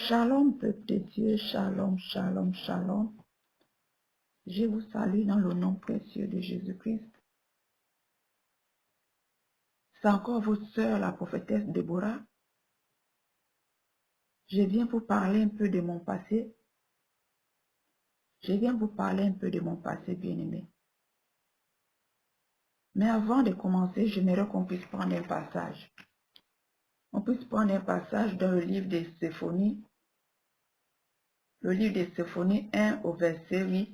Shalom, peuple de Dieu, shalom, shalom, shalom. Je vous salue dans le nom précieux de Jésus-Christ. C'est encore votre sœur, la prophétesse Déborah. Je viens vous parler un peu de mon passé. Je viens vous parler un peu de mon passé bien-aimé. Mais avant de commencer, j'aimerais qu'on puisse prendre un passage. On puisse prendre un passage dans le livre de Sophonie. Le livre de Sophonie 1 au verset 8.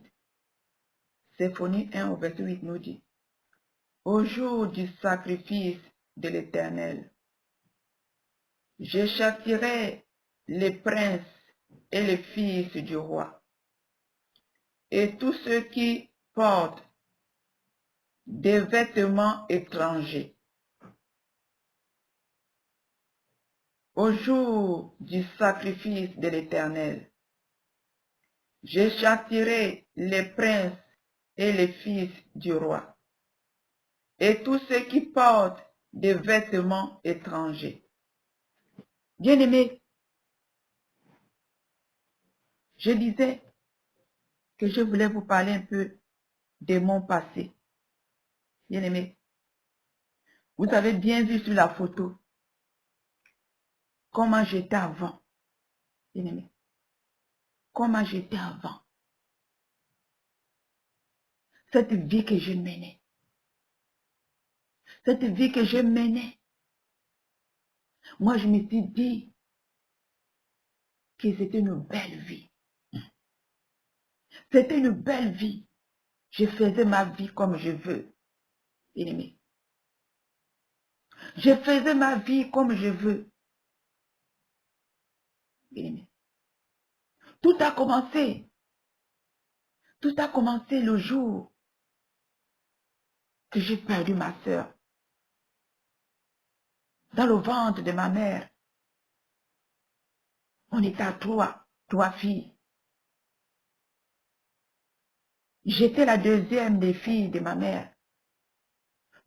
Sophonie 1 au verset 8 nous dit: au jour du sacrifice de l'Éternel, je châtierai les princes et les fils du roi, et tous ceux qui portent des vêtements étrangers. Au jour du sacrifice de l'Éternel, je châtierai les princes et les fils du roi, et tous ceux qui portent des vêtements étrangers. Bien-aimés, je disais que je voulais vous parler un peu de mon passé. Bien-aimés, vous avez bien vu sur la photo comment j'étais avant. Bien-aimés, comment j'étais avant. Cette vie que je menais. Cette vie que je menais. Moi, je me suis dit que c'était une belle vie. C'était une belle vie. Je faisais ma vie comme je veux. Bien-aimés, je faisais ma vie comme je veux. Bien-aimés, tout a commencé. Tout a commencé le jour que j'ai perdu ma sœur. Dans le ventre de ma mère, on était à trois filles. J'étais la deuxième des filles de ma mère.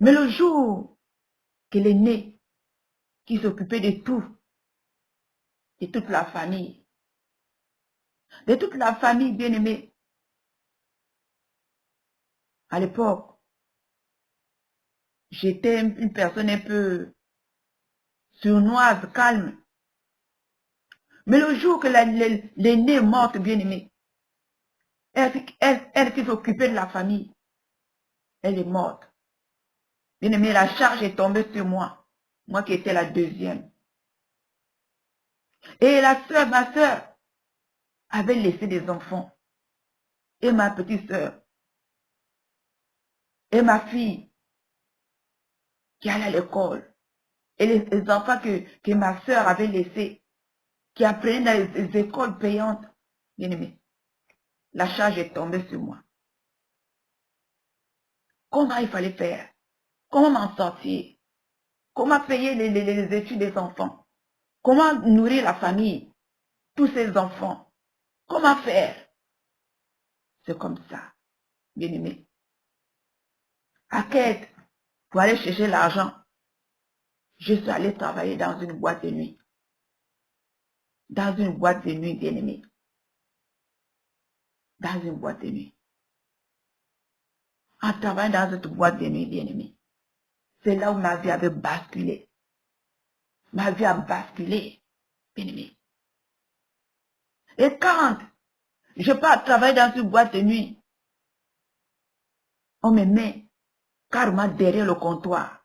Mais le jour qu'elle est née, qui s'occupait de tout, de toute la famille, bien-aimée, à l'époque, j'étais une personne un peu sournoise, calme. Mais le jour que l'aînée est morte, bien-aimée, elle qui s'occupait de la famille, elle est morte. Bien-aimée, la charge est tombée sur moi qui étais la deuxième. Et ma sœur, avait laissé des enfants. Et ma petite sœur, et ma fille, qui allait à l'école. Et les enfants que ma sœur avait laissés, qui apprenaient dans les écoles payantes. Bien-aimé, la charge est tombée sur moi. Comment il fallait faire? Comment m'en sortir? Comment payer les études des enfants? Comment nourrir la famille? Tous ces enfants. Comment faire? C'est comme ça, bien-aimé. À quête, pour aller chercher l'argent, je suis allée travailler dans une boîte de nuit. Dans une boîte de nuit, bien-aimé. Dans une boîte de nuit. En travaillant dans cette boîte de nuit, bien-aimé. C'est là où ma vie avait basculé. Ma vie a basculé, bien-aimé. Et quand je pars travailler dans une boîte de nuit, on me met carrément derrière le comptoir.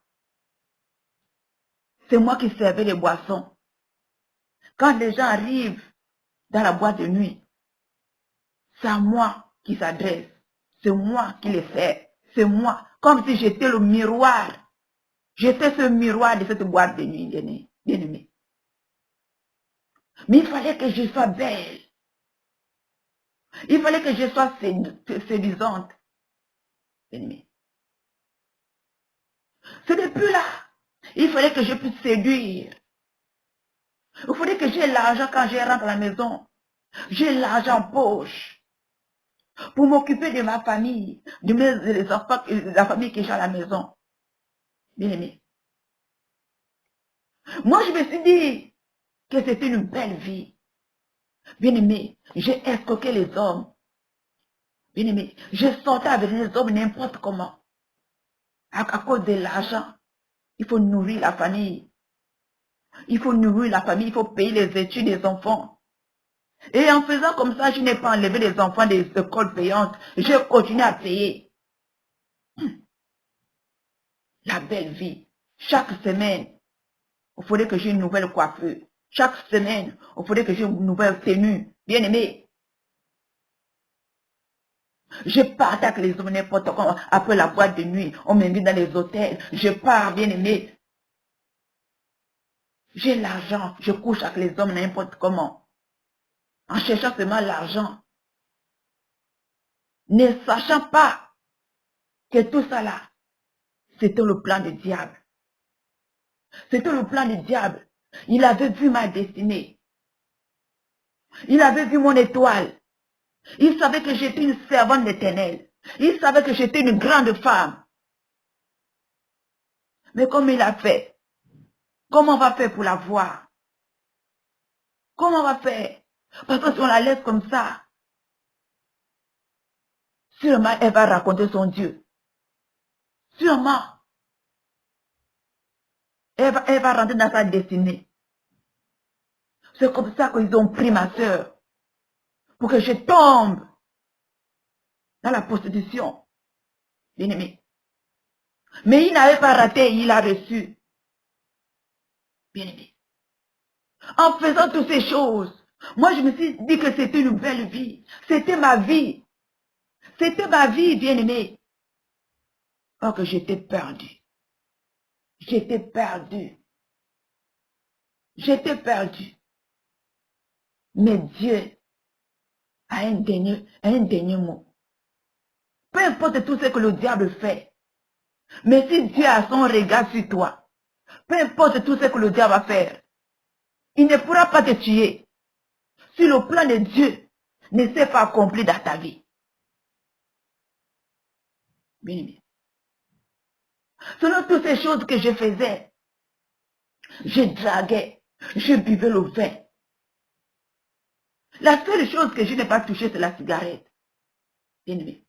C'est moi qui servais les boissons. Quand les gens arrivent dans la boîte de nuit, c'est à moi qui s'adresse. C'est moi qui les sers. C'est moi. Comme si j'étais le miroir. J'étais ce miroir de cette boîte de nuit, bien-aimé. Mais il fallait que je sois belle. Il fallait que je sois séduisante. Bien-aimé. Ce n'est plus là. Il fallait que je puisse séduire. Il fallait que j'ai l'argent quand je rentre à la maison. J'ai l'argent en poche. Pour m'occuper de ma famille, de mes enfants, de la famille que j'ai à la maison. Bien-aimé. Moi, je me suis dit que c'était une belle vie. Bien-aimé, j'ai escroqué les hommes. Bien-aimé, j'ai sorti avec les hommes n'importe comment. À cause de l'argent, il faut nourrir la famille. Il faut nourrir la famille, il faut payer les études des enfants. Et en faisant comme ça, je n'ai pas enlevé les enfants des écoles payantes. Je continue à payer. La belle vie. Chaque semaine, il faudrait que j'ai une nouvelle coiffure. Chaque semaine, il faudrait que j'ai une nouvelle tenue. Bien-aimé, je pars avec les hommes n'importe comment. Après la boîte de nuit, on m'invite dans les hôtels. Je pars, bien-aimé. J'ai l'argent. Je couche avec les hommes n'importe comment. En cherchant seulement l'argent. Ne sachant pas que tout ça là, c'était le plan du diable. C'était le plan du diable. Il avait vu ma destinée. Il avait vu mon étoile. Il savait que j'étais une servante d'Éternel. Il savait que j'étais une grande femme. Mais comme il a fait, comment on va faire pour la voir? Comment on va faire? Parce que si on la laisse comme ça, sûrement elle va raconter son Dieu. Sûrement, elle va rentrer dans sa destinée. C'est comme ça qu'ils ont pris ma soeur. Pour que je tombe dans la prostitution. Bien-aimé. Mais il n'avait pas raté, il a reçu. Bien-aimé. En faisant toutes ces choses, moi je me suis dit que c'était une belle vie. C'était ma vie. C'était ma vie, bien-aimé. Or que j'étais perdu. J'étais perdu. J'étais perdu. Mais Dieu a un dernier mot. Peu importe tout ce que le diable fait. Mais si Dieu a son regard sur toi, peu importe tout ce que le diable va faire, il ne pourra pas te tuer. Si le plan de Dieu ne s'est pas accompli dans ta vie. Bien-aimé. Selon toutes ces choses que je faisais, je draguais, je buvais le vin. La seule chose que je n'ai pas touchée, c'est la cigarette. Bien-aimé.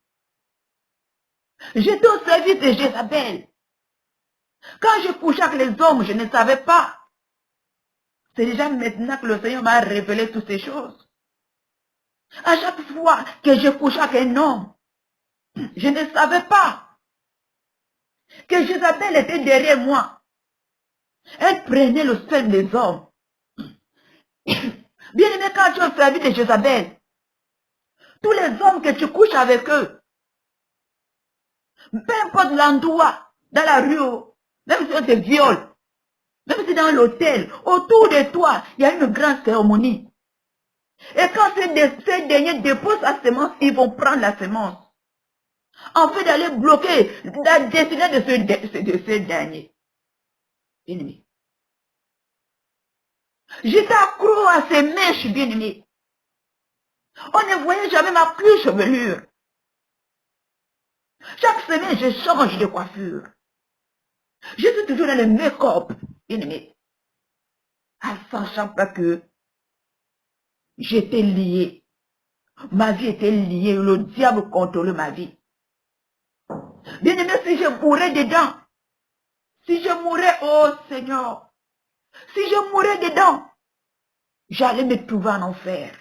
J'étais au service de Jézabel. Quand je couchais avec les hommes, je ne savais pas. C'est déjà maintenant que le Seigneur m'a révélé toutes ces choses. À chaque fois que je couchais avec un homme, je ne savais pas que Jézabel était derrière moi. Elle prenait le sel des hommes. Bien aimé, quand tu es au service de Jézabel, tous les hommes que tu couches avec eux, peu importe l'endroit, dans la rue, même si on te viole, même si dans l'hôtel, autour de toi, il y a une grande cérémonie. Et quand ces derniers déposent la semence, ils vont prendre la semence. En fait d'aller bloquer la destinée de ces derniers. Bien-aimé. J'étais accro à ces mèches, bien-aimé. On ne voyait jamais ma plus chevelure. Chaque semaine, je change de coiffure. Je suis toujours dans le make-up, bien-aimé. En sachant pas que j'étais lié. Ma vie était liée. Le diable contrôlait ma vie. Bien-aimé, si je mourais dedans, si je mourais, oh Seigneur, si je mourais dedans, j'allais me trouver en enfer.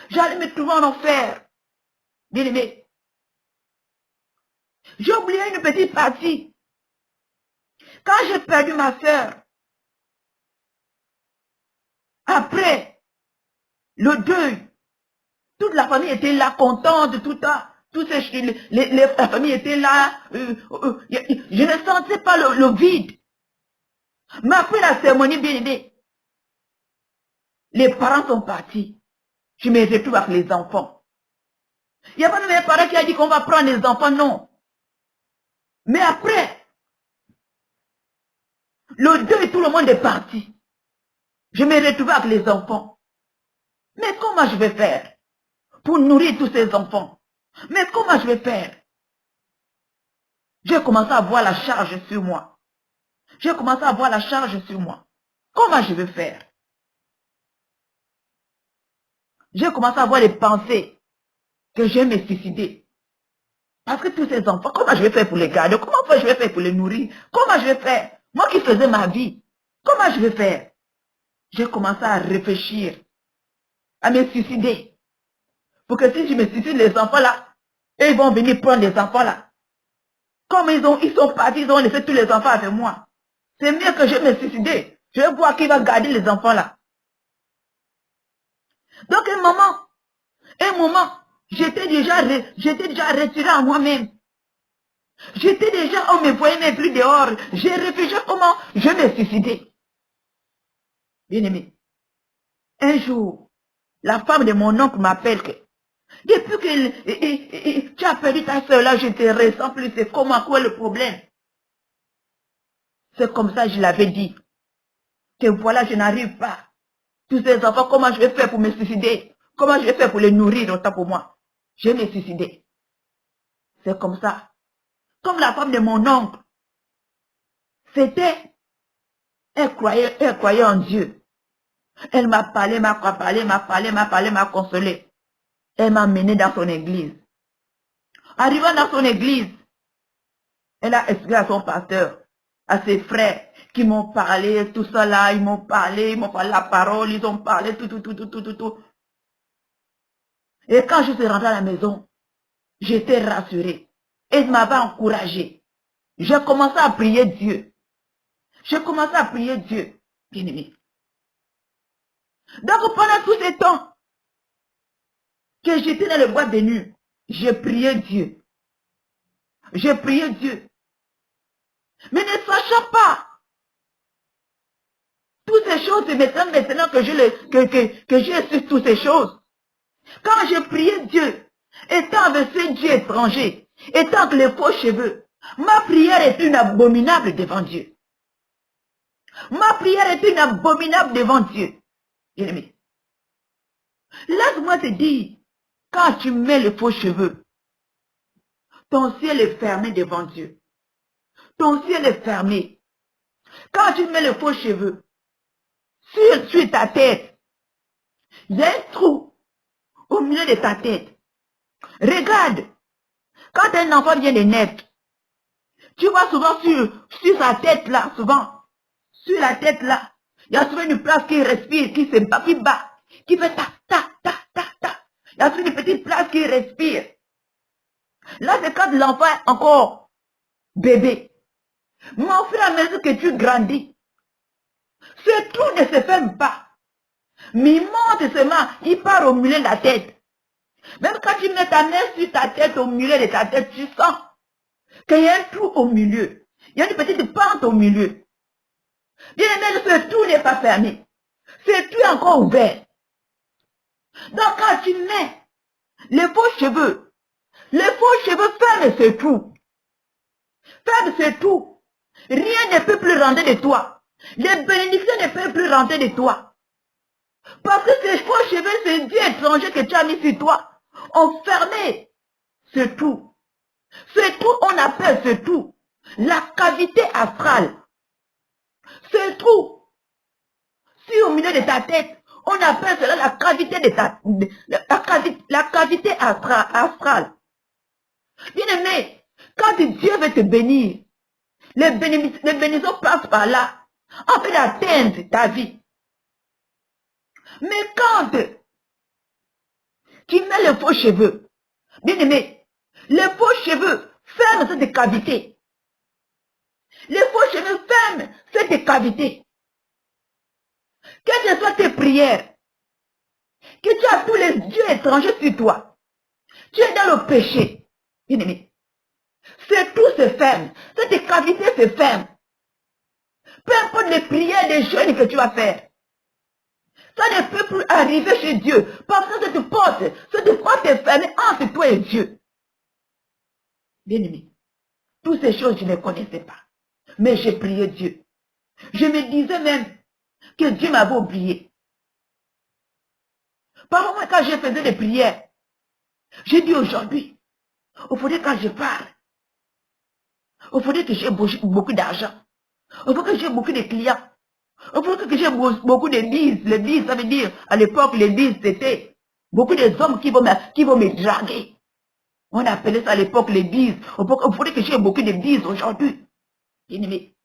J'allais me trouver en enfer. Bien-aimé, j'ai oublié une petite partie. Quand j'ai perdu ma soeur, après le deuil, toute la famille était là, contente, tout ça. La famille était là. Je ne sentais pas le vide. Mais après la cérémonie, bien aimée, les parents sont partis. Je me retrouve avec les enfants. Il n'y a pas de mes parents qui a dit qu'on va prendre les enfants, non. Mais après, le deuil, tout le monde est parti. Je me retrouve avec les enfants. Mais comment je vais faire pour nourrir tous ces enfants? Mais comment je vais faire? J'ai commencé à voir la charge sur moi. J'ai commencé à voir la charge sur moi. Comment je vais faire? j'ai commencé à avoir les pensées que je vais me suicider. Parce que tous ces enfants, comment je vais faire pour les garder? Comment je vais faire pour les nourrir? Comment je vais faire? Moi qui faisais ma vie, comment je vais faire? J'ai commencé à réfléchir, à me suicider. Pour que si je me suicide, les enfants là, et ils vont venir prendre les enfants là. Comme ils sont partis, ils ont laissé tous les enfants avec moi. C'est mieux que je me suicide. Je vais voir qui va garder les enfants là. Donc un moment, j'étais déjà retiré à moi-même. J'étais déjà, on me voyait même plus dehors. J'ai réfléchi comment je vais me suicider. Bien aimé, un jour, la femme de mon oncle m'appelle que depuis que tu as perdu ta soeur là, je te ressens plus. C'est comment, quoi le problème? C'est comme ça, je l'avais dit. Que voilà, je n'arrive pas. Tous ces enfants, comment je vais faire pour me suicider? Comment je vais faire pour les nourrir autant pour moi? Je vais me suicider. C'est comme ça. Comme la femme de mon oncle, c'était, elle croyait en Dieu. Elle m'a parlé, m'a consolé. Elle m'a mené dans son église. Arrivant dans son église, elle a expliqué à son pasteur, à ses frères, qui m'ont parlé, tout ça là, ils m'ont parlé la parole, ils ont parlé, tout. Et quand je suis rentrée à la maison, j'étais rassurée. Et il m'avait encouragée. J'ai commencé à prier Dieu. J'ai commencé à prier Dieu, bien aimé. Donc pendant tout ce temps que j'étais dans le bois de nuit, j'ai prié Dieu. J'ai prié Dieu. Mais ne sachant pas toutes ces choses, c'est maintenant que j'ai su toutes ces choses. Quand j'ai prié Dieu, étant avec ce Dieu étranger, étant que les faux cheveux, ma prière est une abominable devant Dieu. Ma prière est une abominable devant Dieu. Bien-aimé, laisse-moi te dire, quand tu mets les faux cheveux, ton ciel est fermé devant Dieu. Ton ciel est fermé. Quand tu mets les faux cheveux sur ta tête, il y a un trou au milieu de ta tête. Regarde, quand un enfant vient de naître, tu vois souvent sur sa tête là, souvent, sur la tête là, il y a souvent une place qui respire, qui bat, qui fait ta. Il y a souvent une petite place qui respire. Là, c'est quand l'enfant est encore bébé. Mais au fur et à mesure que tu grandis, ce trou ne se ferme pas. Mais il monte seulement, il part au milieu de la tête. Même quand tu mets ta main sur ta tête, au milieu de ta tête, tu sens qu'il y a un trou au milieu. Il y a une petite pente au milieu. Bien aimé, ce trou n'est pas fermé. Ce trou est encore ouvert. Donc quand tu mets les faux cheveux ferment ce trou. Ferme ce trou. Rien ne peut plus rentrer de toi. Les bénédictions ne peuvent plus rentrer de toi. Parce que ces faux cheveux, c'est Dieu étranger que tu as mis sur toi, ont fermé ce trou. Ce trou, on appelle ce trou la cavité astrale. Ce trou, si au milieu de ta tête, on appelle cela la cavité la cavité astrale. Bien aimé, quand Dieu veut te bénir, les bénédictions passent par là, afin d'atteindre ta vie. Mais quand tu mets les faux cheveux, bien aimé, les faux cheveux ferment cette cavité. Les faux cheveux ferment cette cavité. Quelles que soient tes prières, que tu as tous les dieux étrangers sur toi, tu es dans le péché, bien aimé. Ce trou se ferme, cette cavité se ferme. Peu importe les prières, les jeûnes que tu vas faire, ça ne peut plus arriver chez Dieu, parce que cette porte est fermée entre toi et Dieu. Bien aimé, toutes ces choses, je ne connaissais pas. Mais j'ai prié Dieu. Je me disais même que Dieu m'avait oublié. Parfois, quand je faisais des prières, j'ai dit aujourd'hui, il faudrait quand je parle, il faudrait que j'ai beaucoup d'argent. Il faut que j'ai beaucoup de clients. Il faut que j'ai beaucoup d'églises. L'église, ça veut dire, à l'époque, l'église, c'était Beaucoup des hommes qui vont me draguer. On appelait ça à l'époque les bises. Il faudrait que j'ai beaucoup de bises aujourd'hui. Bien-aimé.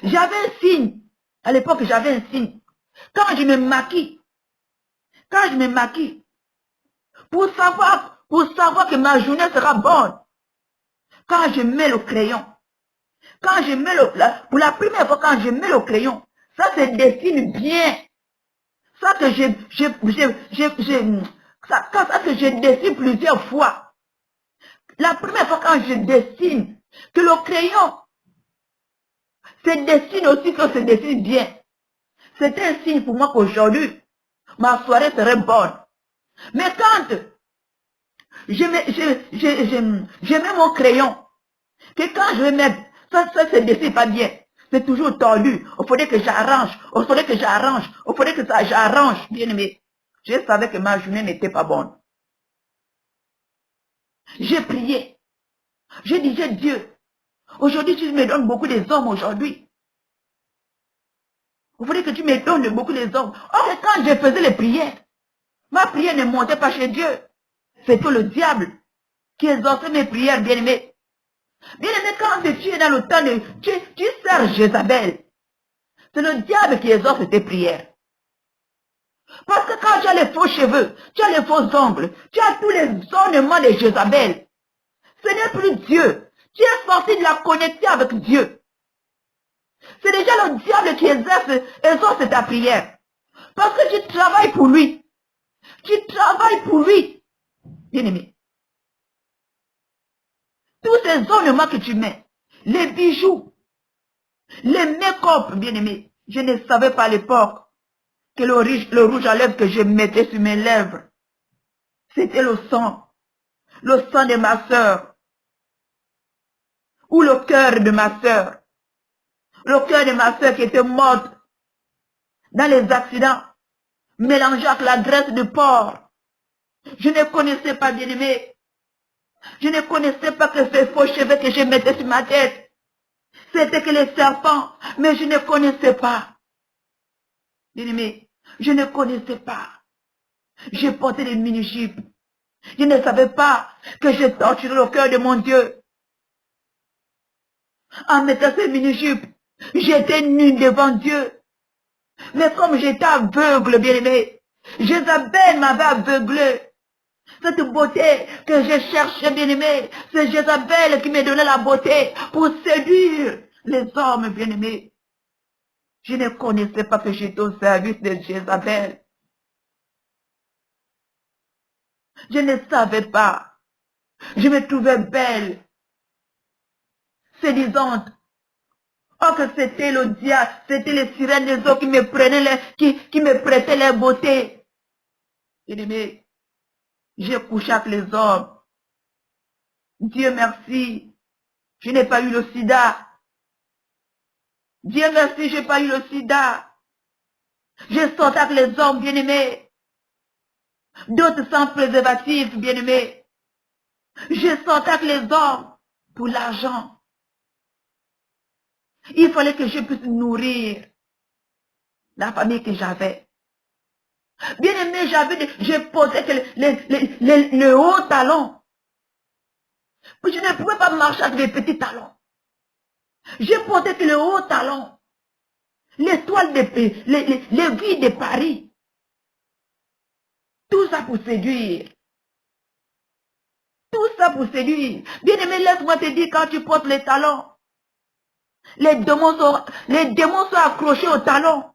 J'avais un signe. À l'époque, j'avais un signe. Quand je me maquille, pour savoir que ma journée sera bonne, quand je mets le crayon, quand je mets pour la première fois, quand je mets le crayon, ça se dessine bien. Ça que ça que je dessine plusieurs fois. La première fois quand je dessine, que le crayon se dessine aussi, que se dessine bien. C'est un signe pour moi qu'aujourd'hui, ma soirée serait bonne. Mais quand je mets mon crayon, que quand je vais mettre, ça se dessine pas bien. C'est toujours tordu. Il faudrait que j'arrange. Il faudrait que j'arrange, bien aimé. Je savais que ma journée n'était pas bonne. J'ai prié. Je disais, Dieu, aujourd'hui tu me donnes beaucoup des hommes aujourd'hui. Il faudrait que tu me donnes beaucoup des hommes. Or, quand je faisais les prières, ma prière ne montait pas chez Dieu. C'était le diable qui exauçait mes prières, bien-aimé. Bien-aimé, quand tu es dans le temps de... Tu sers Jézabel. C'est le diable qui exauce tes prières. Parce que quand tu as les faux cheveux, tu as les faux ongles, tu as tous les ornements de Jézabel, ce n'est plus Dieu. Tu es sorti de la connecter avec Dieu. C'est déjà le diable qui exauce ta prière. Parce que tu travailles pour lui. Tu travailles pour lui. Bien-aimé. Tous ces ornements que tu mets, les bijoux, les make-up, bien-aimé. Je ne savais pas à l'époque que le rouge à lèvres que je mettais sur mes lèvres, c'était le sang de ma sœur, ou le cœur de ma sœur. Le cœur de ma sœur qui était morte dans les accidents, mélangé avec la graisse de porc. Je ne connaissais pas, bien-aimé. Je ne connaissais pas que ces faux cheveux que je mettais sur ma tête, c'était que les serpents, mais je ne connaissais pas. Bien-aimé, je ne connaissais pas. J'ai porté des mini-jupes. Je ne savais pas que j'ai torturé le cœur de mon Dieu. En mettant ces mini-jupes, j'étais nue devant Dieu. Mais comme j'étais aveugle, bien-aimé, Jézabel m'avait aveuglé. Cette beauté que je cherchais, bien-aimé, c'est Jézabel qui me donnait la beauté pour séduire les hommes, bien-aimés. Je ne connaissais pas que j'étais au service de Jézabel. Je ne savais pas. Je me trouvais belle, séduisante. Oh, que c'était le diable, c'était les sirènes des eaux qui me prenaient, qui me prêtaient leur beauté. Bien-aimé, j'ai couché avec les hommes. Dieu merci, je n'ai pas eu le sida. Dieu merci, je n'ai pas eu le sida. J'ai sorti avec les hommes, bien-aimés. D'autres sans préservatif, bien-aimés. J'ai sorti avec les hommes pour l'argent. Il fallait que je puisse nourrir la famille que j'avais. Bien-aimé, je posais que le haut talon. Je ne pouvais pas marcher avec les petits talons. Je portais que le haut talon. L'étoile de paix, les vies de Paris. Tout ça pour séduire. Tout ça pour séduire. Bien-aimé, laisse-moi te dire, quand tu portes les talons, les démons sont accrochés au talon.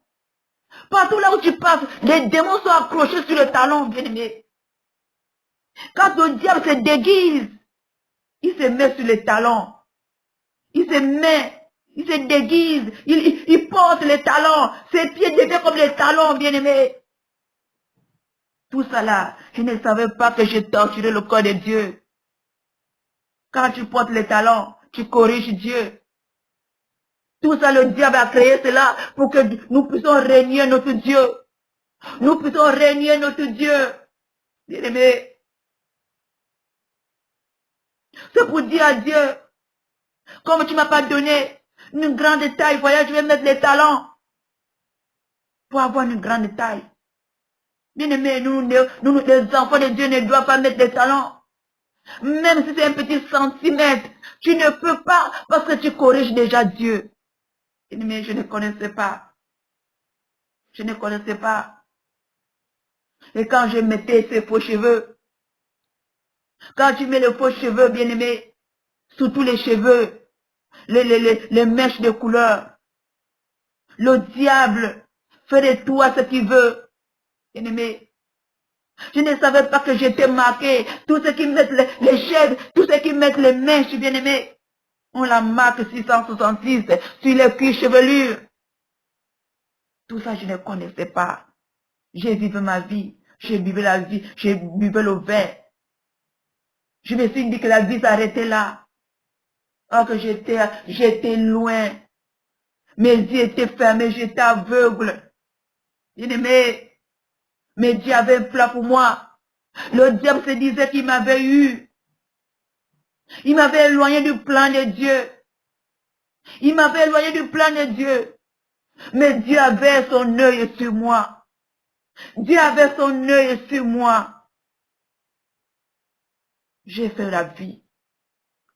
Partout là où tu passes, les démons sont accrochés sur le talon, bien-aimé. Quand le diable se déguise, il se met sur les talons. Il se déguise, il porte les talons. Ses pieds deviennent comme les talons, bien-aimé. Tout ça là, je ne savais pas que j'ai torturé le corps de Dieu. Quand tu portes les talons, tu corriges Dieu. Tout ça, le diable a créé cela pour que nous puissions régner notre Dieu. Nous puissions régner notre Dieu. Bien-aimé, c'est pour dire à Dieu, comme tu ne m'as pas donné une grande taille, voilà, je vais mettre les talons pour avoir une grande taille. Bien-aimé, les enfants de Dieu ne doivent pas mettre des talons. Même si c'est un petit centimètre, tu ne peux pas parce que tu corriges déjà Dieu. Bien-aimé, je ne connaissais pas. Je ne connaissais pas. Et quand je mettais ces faux cheveux, quand tu mets les faux cheveux, bien-aimé, sous tous les cheveux, les mèches de couleur, le diable fait de toi ce qu'il veut. Bien-aimé, je ne savais pas que j'étais marqué. Tous ceux qui mettent les chèvres, tous ceux qui mettent les mèches, bien-aimé, on la marque 666 sur les cuirs chevelures. Tout ça, je ne connaissais pas. J'ai vécu ma vie. J'ai vécu la vie. J'ai vécu le vin. Je me suis dit que la vie s'arrêtait là. Alors que j'étais loin. Mes yeux étaient fermés. J'étais aveugle. Bien-aimé, mais Dieu avait un plan pour moi. Le diable se disait qu'il m'avait eu. Il m'avait éloigné du plan de Dieu. Il m'avait éloigné du plan de Dieu. Mais Dieu avait son œil sur moi. Dieu avait son œil sur moi. J'ai fait la vie.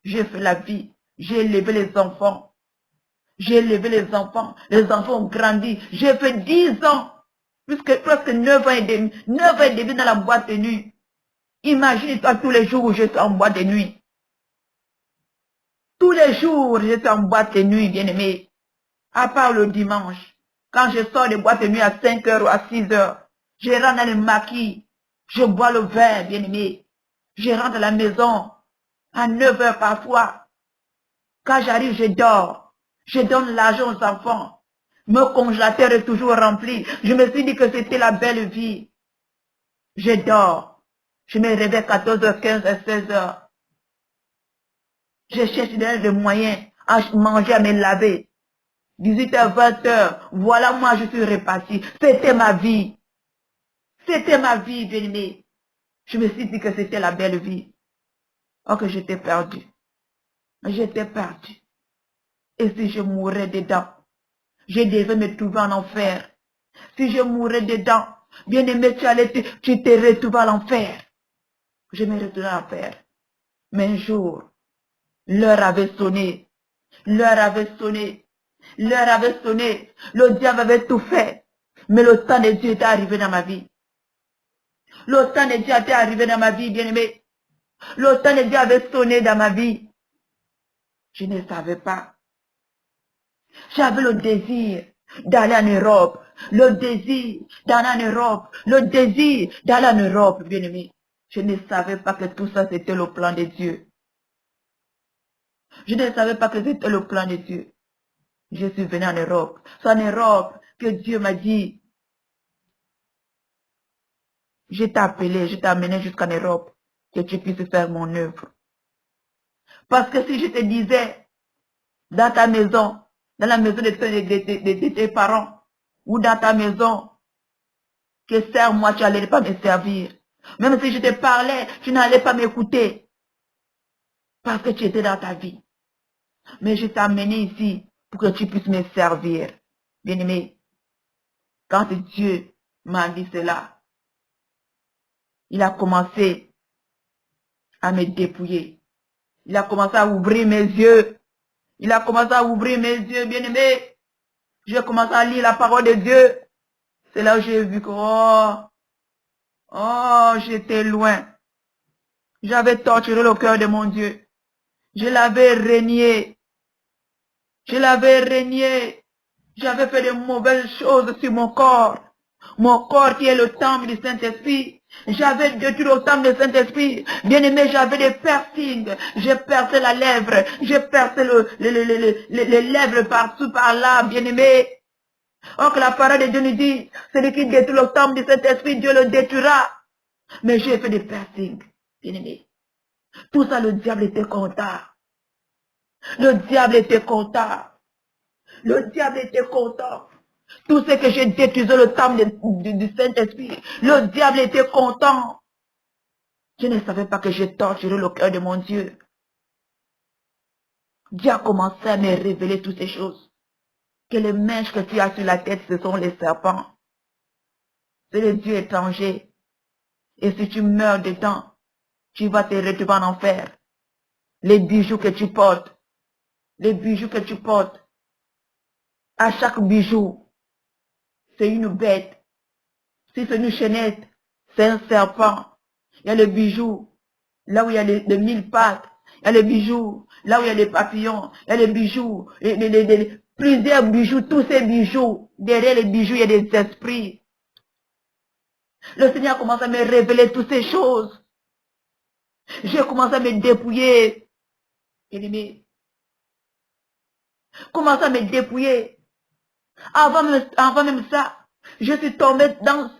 J'ai fait la vie. J'ai élevé les enfants. J'ai élevé les enfants. Les enfants ont grandi. J'ai fait 10 ans. Presque 9 ans et demi. 9 ans et demi dans la boîte de nuit. Imagine-toi tous les jours où je suis en boîte de nuit. Tous les jours, je suis en boîte de nuit, bien-aimé. À part le dimanche. Quand je sors de boîte de nuit à 5 heures ou à 6 heures, je rentre dans le maquis. Je bois le vin, bien-aimé. Je rentre à la maison à 9 heures parfois. Quand j'arrive, je dors. Je donne l'argent aux enfants. Mon congélateur est toujours rempli. Je me suis dit que c'était la belle vie. Je dors. Je me réveille à 14h, 15h, 16h. Je cherche des moyens à manger, à me laver. 18h, 20h. Voilà, moi, je suis reparti. C'était ma vie. C'était ma vie, bien-aimé. Je me suis dit que c'était la belle vie. Oh, que j'étais perdu. J'étais perdu. Et si je mourais dedans, je devais me trouver en enfer. Si je mourais dedans, bien-aimé, tu te retrouves à l'enfer. Je me retrouvais à l'enfer. Mais un jour, l'heure avait sonné. L'heure avait sonné. L'heure avait sonné. Le diable avait tout fait. Mais le temps de Dieu était arrivé dans ma vie. Le temps de Dieu était arrivé dans ma vie, bien-aimé. Le temps de Dieu avait sonné dans ma vie. Je ne savais pas. J'avais le désir d'aller en Europe. Le désir d'aller en Europe. Le désir d'aller en Europe, bien-aimé. Je ne savais pas que tout ça, c'était le plan de Dieu. Je ne savais pas que c'était le plan de Dieu. Je suis venu en Europe. C'est en Europe que Dieu m'a dit, je t'ai appelé, je t'ai amené jusqu'en Europe, que tu puisses faire mon œuvre. Parce que si je te disais, dans ta maison, dans la maison de tes parents, ou dans ta maison, que sers-moi, tu n'allais pas me servir. Même si je te parlais, tu n'allais pas m'écouter. Parce que tu étais dans ta vie. Mais je t'ai amené ici pour que tu puisses me servir. Bien-aimé, quand Dieu m'a dit cela, il a commencé à me dépouiller. Il a commencé à ouvrir mes yeux. Il a commencé à ouvrir mes yeux, bien-aimé. J'ai commencé à lire la parole de Dieu. C'est là où j'ai vu que, j'étais loin. J'avais torturé le cœur de mon Dieu. Je l'avais régné. Je l'avais régné. J'avais fait de mauvaises choses sur mon corps. Mon corps qui est le temple du Saint-Esprit. J'avais détruit le temple du Saint-Esprit. Bien aimé, j'avais des piercings. J'ai percé la lèvre. J'ai percé les lèvres par-dessus, par-là, bien aimé. Or que la parole de Dieu nous dit, celui qui détruit le temple du Saint-Esprit, Dieu le détruira. Mais j'ai fait des piercings, bien aimé. Tout ça, le diable était content. Le diable était content. Le diable était content. Tout ce que j'ai détruit le temple du Saint-Esprit, le diable était content. Je ne savais pas que j'ai torturé le cœur de mon Dieu. Dieu a commencé à me révéler toutes ces choses. Que les mèches que tu as sur la tête, ce sont les serpents. C'est le Dieu étranger. Et si tu meurs dedans, tu vas te retrouver en enfer. Les bijoux que tu portes, à chaque bijou, c'est une bête. Si c'est une chaînette, c'est un serpent. Il y a le bijou, là où il y a les 1000 pattes. Il y a les bijoux, là où il y a les papillons. Il y a les bijoux, plusieurs bijoux, tous ces bijoux. Derrière les bijoux, il y a des esprits. Le Seigneur commence à me révéler toutes ces choses. J'ai commencé à me dépouiller. Bien-aimé. Commence à me dépouiller. Avant même ça, je suis tombée dans...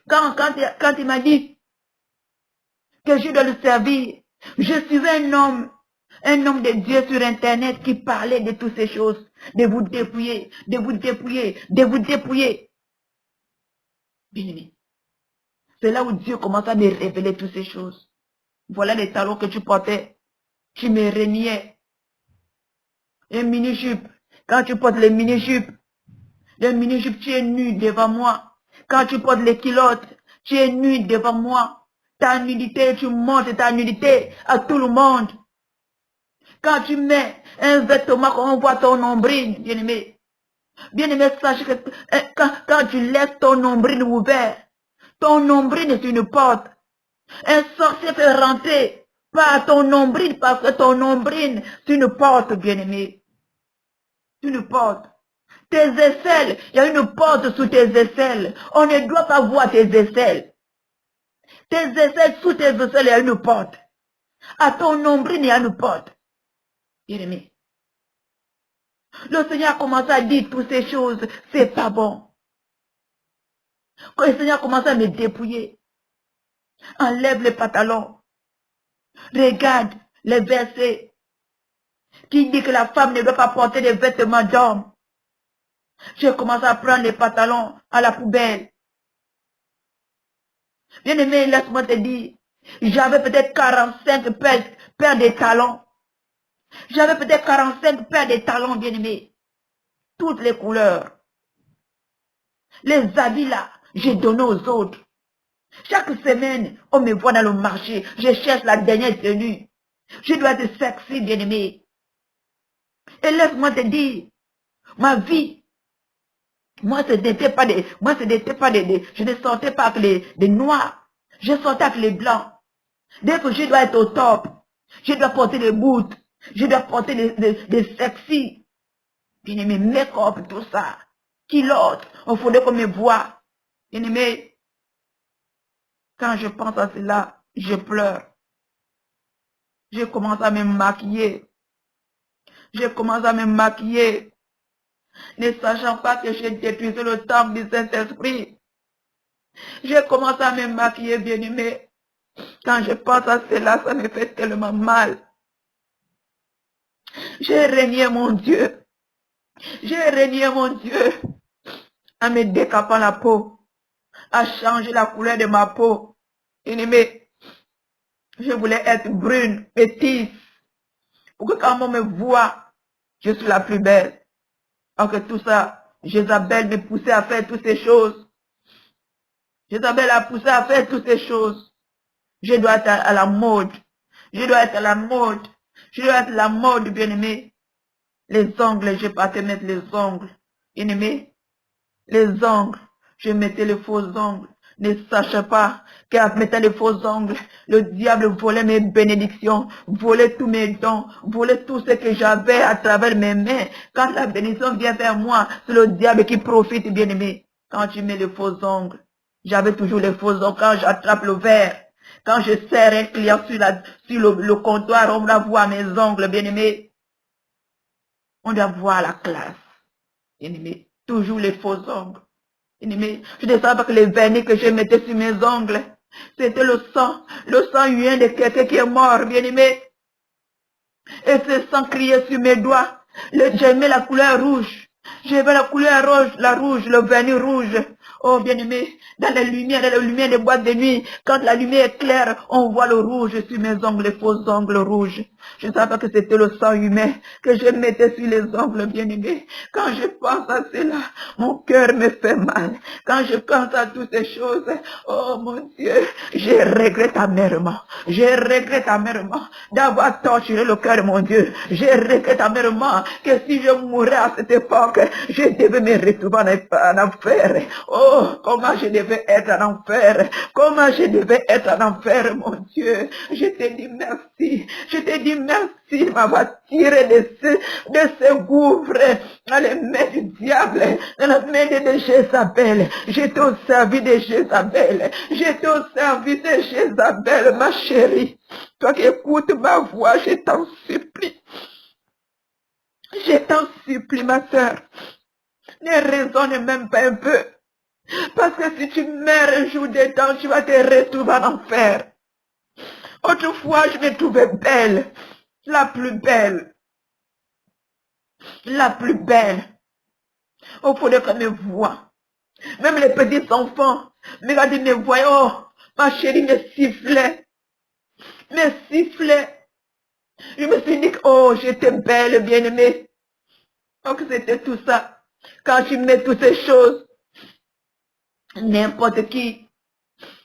Quand il m'a dit que je dois le servir, je suivais un homme de Dieu sur Internet qui parlait de toutes ces choses. De vous dépouiller, de vous dépouiller, de vous dépouiller. Bien-aimé. C'est là où Dieu commence à me révéler toutes ces choses. Voilà les talons que tu portais. Tu me reniais. Un mini-jupe. Quand tu portes les mini-jupes, tu es nu devant moi. Quand tu portes les culottes, tu es nu devant moi. Ta nudité, tu montres ta nudité à tout le monde. Quand tu mets un vêtement qu'on voit ton nombril, bien-aimé. Bien-aimé, sache que quand tu laisses ton nombril ouvert, ton nombril est une porte. Un sorcier peut rentrer par ton nombril parce que ton nombril, c'est une porte, bien-aimé. C'est une porte. Tes aisselles, il y a une porte sous tes aisselles. On ne doit pas voir tes aisselles. Tes aisselles, sous tes aisselles, il y a une porte. À ton nombril, il y a une porte. Bien-aimé. Le Seigneur commence à dire toutes ces choses. C'est pas bon. Quand le Seigneur commence à me dépouiller, enlève les pantalons. Regarde les versets qui dit que la femme ne doit pas porter des vêtements d'homme. Je commence à prendre les pantalons à la poubelle. Bien-aimé, laisse-moi te dire, j'avais peut-être 45 paires de talons. J'avais peut-être 45 paires de talons, bien-aimé. Toutes les couleurs. Les habits là, j'ai donné aux autres. Chaque semaine, on me voit dans le marché. Je cherche la dernière tenue. Je dois être sexy, bien-aimé. Et laisse-moi te dire, ma vie, je ne sortais pas avec les noirs. Je sortais avec les blancs. Dès que je dois être au top, je dois porter les boots, je dois porter des sexy. Bien-aimé, make-up, tout ça. Kilote, il faudrait qu'on me voie. Bien-aimé, quand je pense à cela, je pleure. Je commence à me maquiller. Je commence à me maquiller. Ne sachant pas que j'ai détruit le temple du Saint-Esprit. Je commence à me maquiller, bien-aimé. Quand je pense à cela, ça me fait tellement mal. J'ai régné mon Dieu. J'ai régné mon Dieu en me décapant la peau, à changer la couleur de ma peau. Bien-aimé, je voulais être brune, métisse, pour que quand on me voit, je suis la plus belle. Alors que tout ça, Jézabel me poussait à faire toutes ces choses. Jézabel a poussé à faire toutes ces choses. Je dois être à la mode. Je dois être à la mode. Je dois être à la mode, bien-aimé. Les ongles, je partais mettre les ongles. Bien-aimé, les ongles, je mettais les faux ongles. Ne sachant pas qu'en mettant les faux ongles, le diable volait mes bénédictions, volait tous mes dons, volait tout ce que j'avais à travers mes mains. Quand la bénédiction vient vers moi, c'est le diable qui profite, bien-aimé. Quand tu mets les faux ongles, j'avais toujours les faux ongles. Quand j'attrape le verre, quand je serre un client sur le comptoir, on doit voir mes ongles, bien-aimé. On doit voir la classe, bien-aimé. Toujours les faux ongles. Bien-aimé, je ne savais pas que les vernis que je mettais sur mes ongles, c'était le sang humain de quelqu'un qui est mort, bien-aimé. Et ce sang criait sur mes doigts. J'aimais la couleur rouge. J'aimais la couleur rouge, le vernis rouge. Oh, bien-aimé, dans les lumières des boîtes de nuit, quand la lumière est claire, on voit le rouge sur mes ongles, les faux ongles rouges. Je ne savais pas que c'était le sang humain que je mettais sur les ongles, bien-aimé. Quand je pense à cela, mon cœur me fait mal. Quand je pense à toutes ces choses, oh mon Dieu, je regrette amèrement. Je regrette amèrement d'avoir torturé le cœur de mon Dieu. Je regrette amèrement que si je mourais à cette époque, je devais me retrouver en enfer. Oh, comment je devais être en enfer. Comment je devais être en enfer, mon Dieu. Je te dis merci. Je te dis merci de m'avoir tiré de ce gouffre dans les mains du diable, dans la main de Jézabel. J'étais au service de Jézabel. J'étais au service de Jézabel, ma chérie. Toi qui écoutes ma voix, je t'en supplie. Je t'en supplie, ma soeur. Ne raisonne même pas un peu. Parce que si tu meurs un jour dedans, tu vas te retrouver en enfer. Autrefois, je me trouvais belle. La plus belle. La plus belle. Oh, faudrait qu'on me voie. Même les petits enfants, me regardaient, me voyaient. Oh, ma chérie me sifflait. Me sifflait. Je me suis dit, oh, j'étais belle, bien-aimée. Donc c'était tout ça. Quand tu mets toutes ces choses, n'importe qui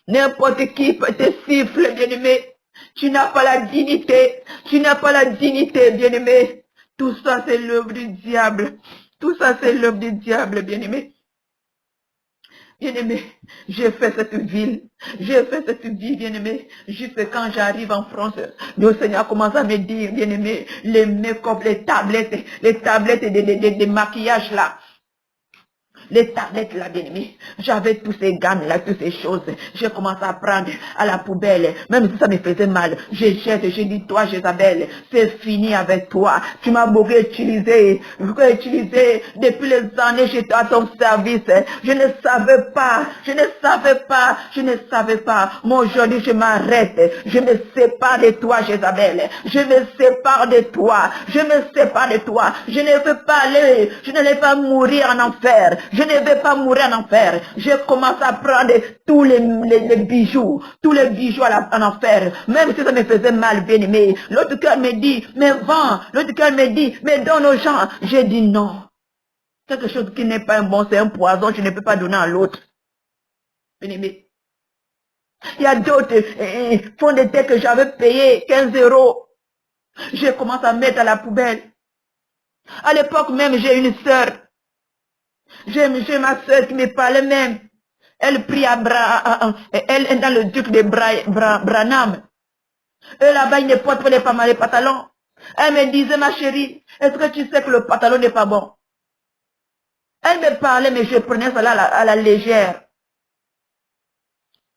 peut te siffler, bien-aimé. Tu n'as pas la dignité. Tu n'as pas la dignité, bien-aimé. Tout ça, c'est l'œuvre du diable. Tout ça, c'est l'œuvre du diable, bien-aimé. Bien-aimé, j'ai fait cette ville. J'ai fait cette vie, bien-aimé. Juste quand j'arrive en France, le Seigneur commence à me dire, bien-aimé, les make-up, les tablettes de maquillage là. Les tablettes là, bien-aimé. J'avais tous ces gammes là, toutes ces choses. J'ai commencé à prendre à la poubelle. Même si ça me faisait mal. Je jette, je dis, toi, Jézabel, c'est fini avec toi. Tu m'as beaucoup utilisé. Depuis les années, j'étais à ton service. Je ne savais pas. Mais aujourd'hui, je m'arrête. Je me sépare de toi, Jézabel. Je me sépare de toi. Je ne veux pas aller. Je ne vais pas mourir en enfer. Je ne vais pas mourir en enfer. Je commence à prendre tous les bijoux. Tous les bijoux en enfer. Même si ça me faisait mal, bien aimé. L'autre cœur me dit, mais vends. L'autre cœur me dit, mais donne aux gens. J'ai dit non. Quelque chose qui n'est pas un bon, c'est un poison. Je ne peux pas donner à l'autre. Bien aimé. Il y a d'autres fonds de terre que j'avais payé 15 €. Je commence à mettre à la poubelle. À l'époque même, j'ai une sœur. J'ai ma soeur qui me parlait même. Elle prie elle est dans le duc de Branham. Et là-bas, il ne porte pas les pantalons. Elle me disait, ma chérie, est-ce que tu sais que le pantalon n'est pas bon? Elle me parlait, mais je prenais cela à la légère.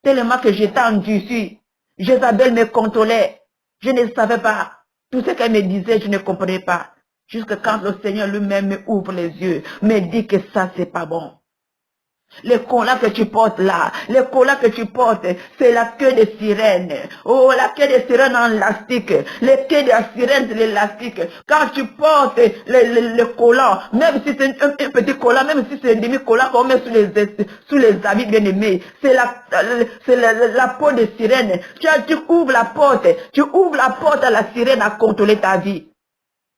Tellement que j'étais endurcie. Jézabel me contrôlait. Je ne savais pas. Tout ce qu'elle me disait, je ne comprenais pas. Jusque quand le Seigneur lui-même me ouvre les yeux, me dit que ça, c'est pas bon. Les collants que tu portes là, c'est la queue de sirène. Oh, la queue de sirène en élastique. Les queues de la sirène, c'est l'élastique. Quand tu portes le collant, même si c'est un petit collant, même si c'est un demi-collant qu'on met sous les habits bien-aimés, c'est la peau de sirène. Tu ouvres la porte à la sirène à contrôler ta vie.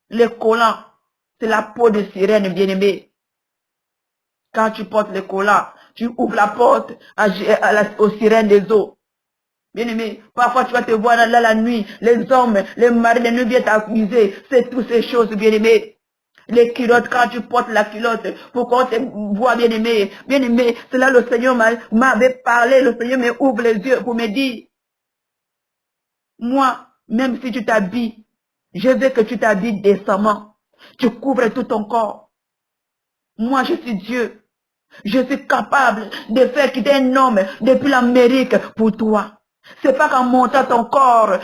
Le collant, c'est la peau de sirène bien-aimée. Quand tu portes le collant, tu ouvres la porte aux sirènes des eaux. Bien-aimé, parfois tu vas te voir là la nuit, les hommes, les maris de nuit viennent t'accuser. C'est toutes ces choses, bien-aimé. Les culottes, quand tu portes la culotte, pour qu'on te voit, bien-aimé. Bien-aimé, c'est là le Seigneur m'avait parlé, le Seigneur me ouvre les yeux pour me dire, moi, même si tu t'habilles, je veux que tu t'habilles décemment. Tu couvres tout ton corps. Moi, je suis Dieu. Je suis capable de faire quitter un homme depuis l'Amérique pour toi. C'est pas qu'en montant ton corps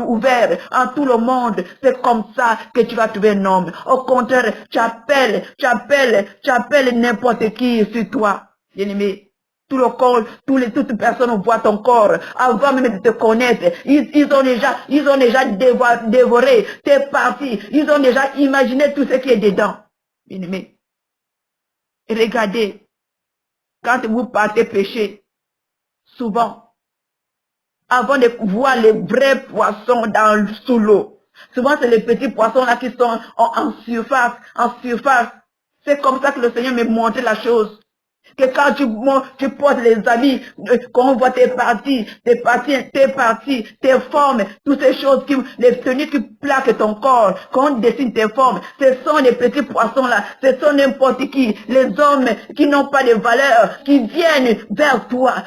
ouvert en tout le monde, c'est comme ça que tu vas trouver un homme. Au contraire, tu appelles n'importe qui sur toi. Bien-aimé, tout le corps, toutes les personnes voient ton corps. Avant même de te connaître, ils ont déjà dévoré tes parties. Ils ont déjà imaginé tout ce qui est dedans. Bien-aimé. Regardez, quand vous partez pêcher, souvent, avant de voir les vrais poissons sous l'eau, souvent c'est les petits poissons là qui sont en surface, C'est comme ça que le Seigneur me montrait la chose. Que quand tu portes les habits, qu'on voit tes parties, tes formes, toutes ces choses, les tenues qui plaquent ton corps, qu'on dessine tes formes, ce sont les petits poissons-là, ce sont n'importe qui, les hommes qui n'ont pas de valeur, qui viennent vers toi.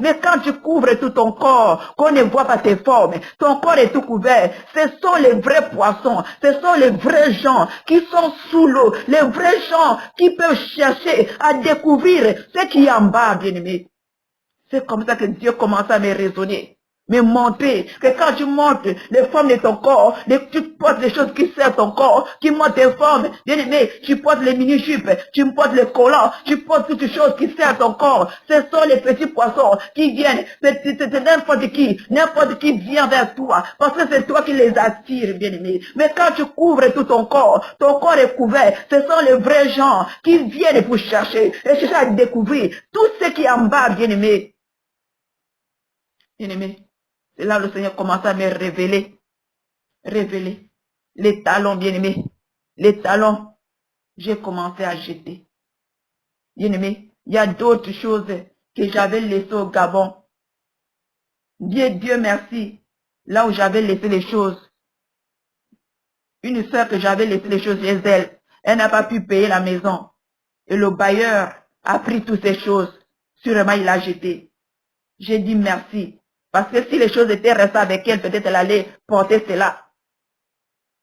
Mais quand tu couvres tout ton corps, qu'on ne voit pas tes formes, ton corps est tout couvert, ce sont les vrais poissons, ce sont les vrais gens qui sont sous l'eau, les vrais gens qui peuvent chercher à découvrir ce qui est en bas, bien-aimé. C'est comme ça que Dieu commence à me raisonner, me montrer que quand tu montes les formes de ton corps, tu portes les choses qui servent ton corps, qui montent tes formes, bien-aimé, tu portes les mini-jupes, tu portes les collants, tu portes toutes les choses qui servent ton corps. Ce sont les petits poissons qui viennent, c'est n'importe qui vient vers toi, parce que c'est toi qui les attires, bien-aimé. Mais quand tu couvres tout ton corps est couvert, ce sont les vrais gens qui viennent pour chercher à découvrir tout ce qui est en bas, bien-aimé. Bien-aimé, c'est là le Seigneur commence à me révéler les talons, bien-aimé, les talons. J'ai commencé à jeter. Bien-aimé, il y a d'autres choses que j'avais laissées au Gabon. Dieu merci, là où j'avais laissé les choses. Une sœur que j'avais laissé les choses chez elle, elle n'a pas pu payer la maison. Et le bailleur a pris toutes ces choses. Sûrement, il a jeté. J'ai dit merci. Parce que si les choses étaient restées avec elle, peut-être elle allait porter cela.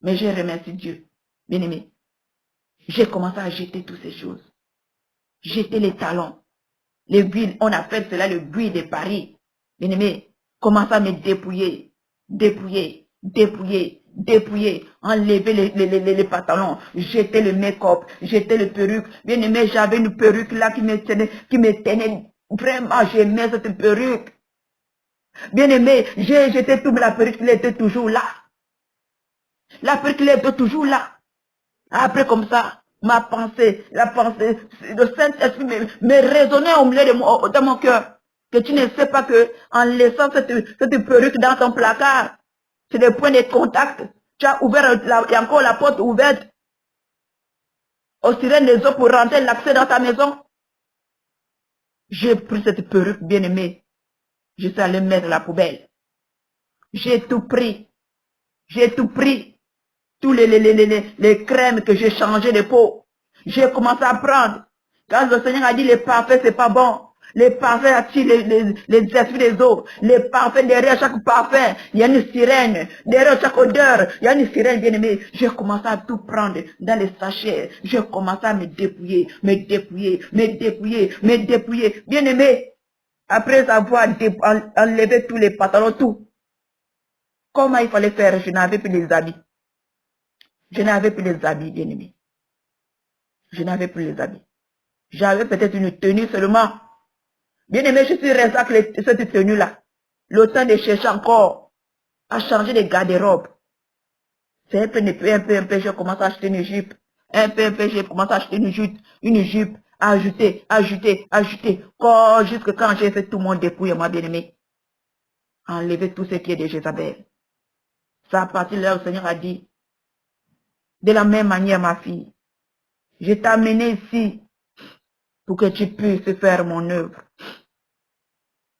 Mais j'ai remercié Dieu. Bien-aimé, j'ai commencé à jeter toutes ces choses. Jeter les talons. Les buis, on appelle cela le buis de Paris. Bien-aimé, commence à me dépouiller. Enlever les pantalons. Jeter le make-up. Jeter le perruque. Bien-aimé, j'avais une perruque là qui me tenait. Vraiment, j'aimais cette perruque. Bien-aimé, j'ai jeté toute la perruque, elle était toujours là. La perruque, elle était toujours là. Après, comme ça, la pensée, le Saint-Esprit me résonnait au milieu de mon cœur. Que tu ne sais pas que en laissant cette perruque dans ton placard, c'est des points de contact. Tu as ouvert, il y a encore la porte ouverte aux sirènes des eaux pour rentrer l'accès dans ta maison. J'ai pris cette perruque, bien-aimée. Je suis allé mettre la poubelle. J'ai tout pris. Tous les crèmes que j'ai changé de peau. J'ai commencé à prendre. Quand le Seigneur a dit les parfums, c'est pas bon. Les parfums attirent les esprits des autres. Les parfums, derrière chaque parfum, il y a une sirène. Derrière chaque odeur, il y a une sirène, bien-aimée. J'ai commencé à tout prendre dans les sachets. J'ai commencé à me dépouiller. Bien-aimé, après avoir enlevé tous les pantalons, tout. Comment il fallait faire? Je n'avais plus les habits. Bien-aimé. Je n'avais plus les habits. J'avais peut-être une tenue seulement. Bien-aimé, je suis resté avec cette tenue-là. Le temps de chercher encore à changer de garde-robe. C'est un peu, je commence à acheter une jupe. Je commence à acheter une jupe, ajouter. Jusque quand j'ai fait tout mon dépouillement, bien-aimé. Enlever tout ce qui est de Jézabel. Ça à partir de là, le Seigneur a dit, de la même manière, ma fille, je t'ai amené ici pour que tu puisses faire mon œuvre.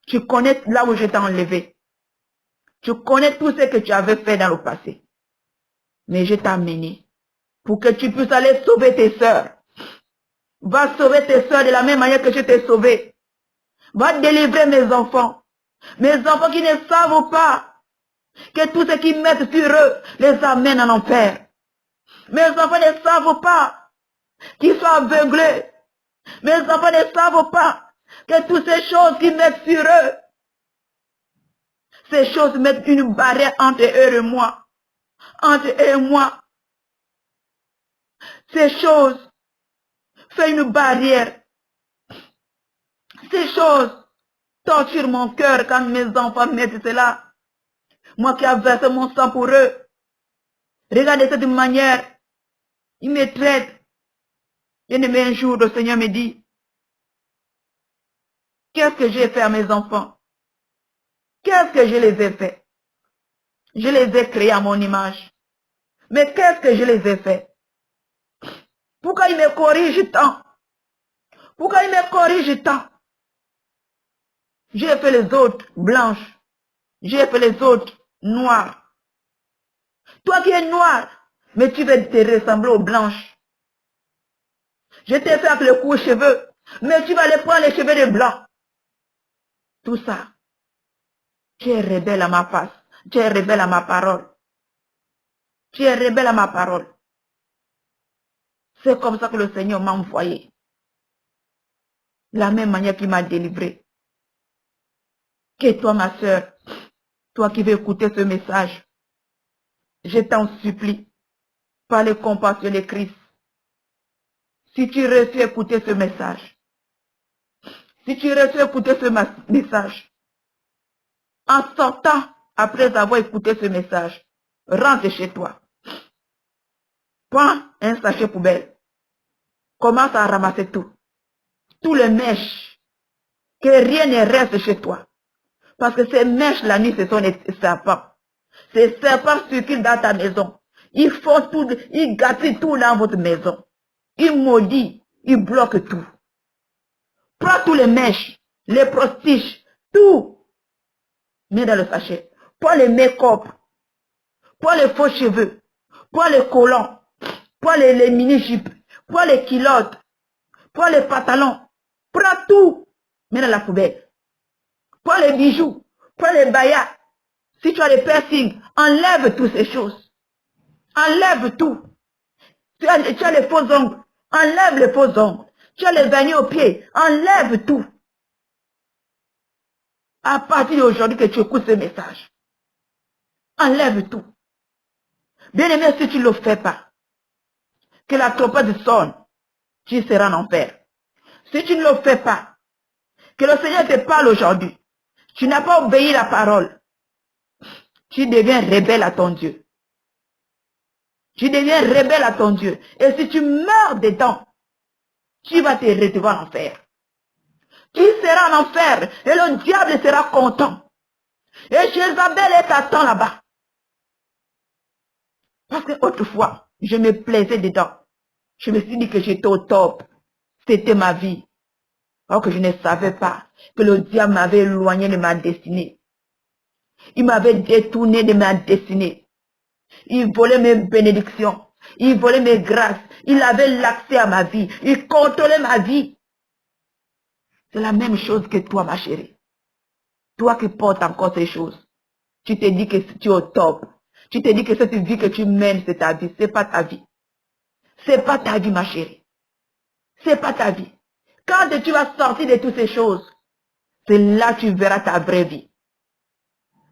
Tu connais là où je t'ai enlevé. Tu connais tout ce que tu avais fait dans le passé. Mais je t'ai amené pour que tu puisses aller sauver tes sœurs. Va sauver tes sœurs de la même manière que je t'ai sauvé. Va délivrer mes enfants. Mes enfants qui ne savent pas que tout ce qu'ils mettent sur eux les amène en enfer. Mes enfants ne savent pas qu'ils sont aveuglés. Mes enfants ne savent pas que toutes ces choses qu'ils mettent sur eux, ces choses mettent une barrière entre eux et moi. Entre eux et moi. Ces choses font une barrière. Ces choses torturent mon cœur quand mes enfants mettent cela. Moi qui ai versé mon sang pour eux. Regardez cette manière. Ils me traitent. Bien-aimé, un jour, le Seigneur me dit, Qu'est-ce que j'ai fait à mes enfants? Qu'est-ce que je les ai fait? Je les ai créés à mon image. Mais qu'est-ce que je les ai fait? Pourquoi ils me corrigent tant? Pourquoi ils me corrigent tant? J'ai fait les autres blanches. J'ai fait les autres noires. Toi qui es noir, mais tu veux te ressembler aux blanches. Je t'ai fait avec le court cheveux, mais tu vas aller prendre les cheveux des blancs. Tout ça, tu es rebelle à ma face. Tu es rebelle à ma parole. Tu es rebelle à ma parole. C'est comme ça que le Seigneur m'a envoyé. La même manière qu'il m'a délivré. Que toi, ma soeur, toi qui veux écouter ce message, je t'en supplie, par les compassions de Christ, si tu reçus écouter ce message, si tu reçus écouter ce message, en sortant, après avoir écouté ce message, rentre chez toi. Prends un sachet poubelle. Commence à ramasser tout. Tous les mèches. Que rien ne reste chez toi. Parce que ces mèches la nuit, ce sont les serpents. Ces serpents circulent dans ta maison. Ils font tout, ils gâtent tout dans votre maison. Ils maudissent, ils bloquent tout. Prends tous les mèches, les prostiches, tout. Mets dans le sachet. Prends les make-up. Prends les faux cheveux. Prends les collants. Prends les mini-jupes. Prends les culottes. Prends les pantalons. Prends tout. Mets dans la poubelle. Prends les bijoux. Prends les bayas. Si tu as des piercings, enlève toutes ces choses. Enlève tout. Tu as les faux ongles. Enlève les faux ongles. Tu as les vernis aux pieds. Enlève tout. À partir d'aujourd'hui que tu écoutes ce message. Enlève tout. Bien aimé, si tu ne le fais pas, que la trompette sonne, tu seras en enfer. Si tu ne le fais pas, que le Seigneur te parle aujourd'hui, tu n'as pas obéi la parole, tu deviens rebelle à ton Dieu. Tu deviens rebelle à ton Dieu. Et si tu meurs dedans, tu vas te retrouver en enfer. Tu seras en enfer et le diable sera content. Et Jézabel est t'attend là-bas. Parce que autrefois, je me plaisais dedans. Je me suis dit que j'étais au top. C'était ma vie. Alors que je ne savais pas que le diable m'avait éloigné de ma destinée. Il m'avait détourné de ma destinée. Il volait mes bénédictions. Il volait mes grâces. Il avait l'accès à ma vie. Il contrôlait ma vie. C'est la même chose que toi, ma chérie. Toi qui portes encore ces choses. Tu te dis que tu es au top. Tu te dis que cette vie que tu mènes, c'est ta vie. C'est pas ta vie. C'est pas ta vie, ma chérie. C'est pas ta vie. Quand tu vas sortir de toutes ces choses, c'est là que tu verras ta vraie vie.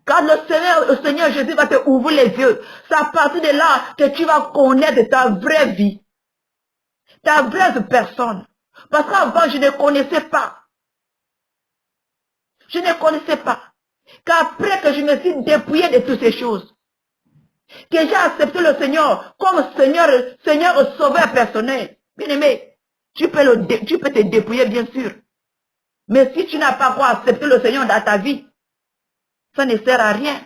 Quand le Seigneur Jésus va te ouvrir les yeux, c'est à partir de là que tu vas connaître ta vraie vie. Ta vraie personne. Parce qu'avant, je ne connaissais pas. Je ne connaissais pas. Qu'après que je me suis dépouillé de toutes ces choses, que j'ai accepté le Seigneur comme Seigneur sauveur personnel. Bien aimé, tu peux te dépouiller, bien sûr. Mais si tu n'as pas encore accepté le Seigneur dans ta vie, ça ne sert à rien.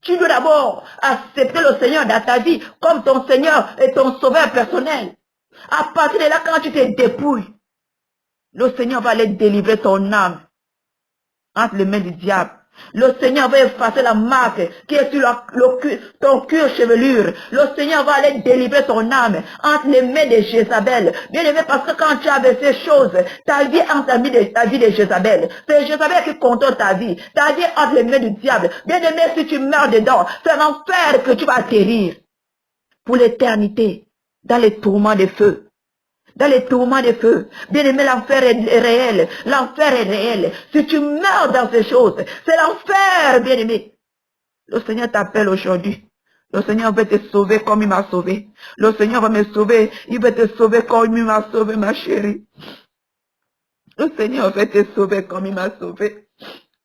Tu dois d'abord accepter le Seigneur dans ta vie comme ton Seigneur et ton sauveur personnel. À partir de là, quand tu te dépouilles, le Seigneur va aller délivrer ton âme entre les mains du diable. Le Seigneur va effacer la marque qui est sur ton cuir chevelure. Le Seigneur va aller délivrer ton âme entre les mains de Jézabel. Bien aimé, parce que quand tu avais ces choses, ta vie entre la vie de Jézabel. C'est Jézabel qui contrôle ta vie. Ta vie entre les mains du diable. Bien aimé, si tu meurs dedans, c'est l'enfer que tu vas atterrir pour l'éternité dans les tourments de feu. Dans les tourments de feu. Bien aimé, l'enfer est réel. L'enfer est réel. Si tu meurs dans ces choses, c'est l'enfer, bien aimé. Le Seigneur t'appelle aujourd'hui. Le Seigneur veut te sauver comme il m'a sauvé. Le Seigneur va me sauver. Il veut te sauver comme il m'a sauvé, ma chérie. Le Seigneur veut te sauver comme il m'a sauvé.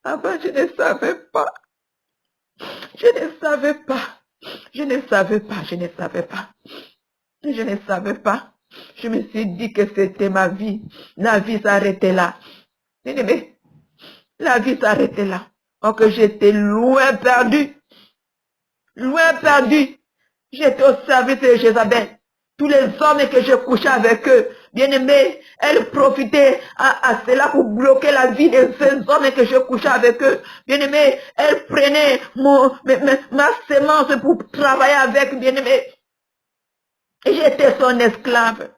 Avant, je ne savais pas. Je ne savais pas. Je ne savais pas. Je ne savais pas. Je ne savais pas. Je me suis dit que c'était ma vie. La vie s'arrêtait là. Bien-aimé, la vie s'arrêtait là. Oh, que j'étais loin perdu. Loin perdu. J'étais au service de Jézabel. Tous les hommes que je couchais avec eux, bien-aimés, elle profitait à cela pour bloquer la vie de ces hommes que je couchais avec eux. Bien-aimés, elle prenait ma sémence pour travailler avec, bien-aimés. Et j'étais son esclave.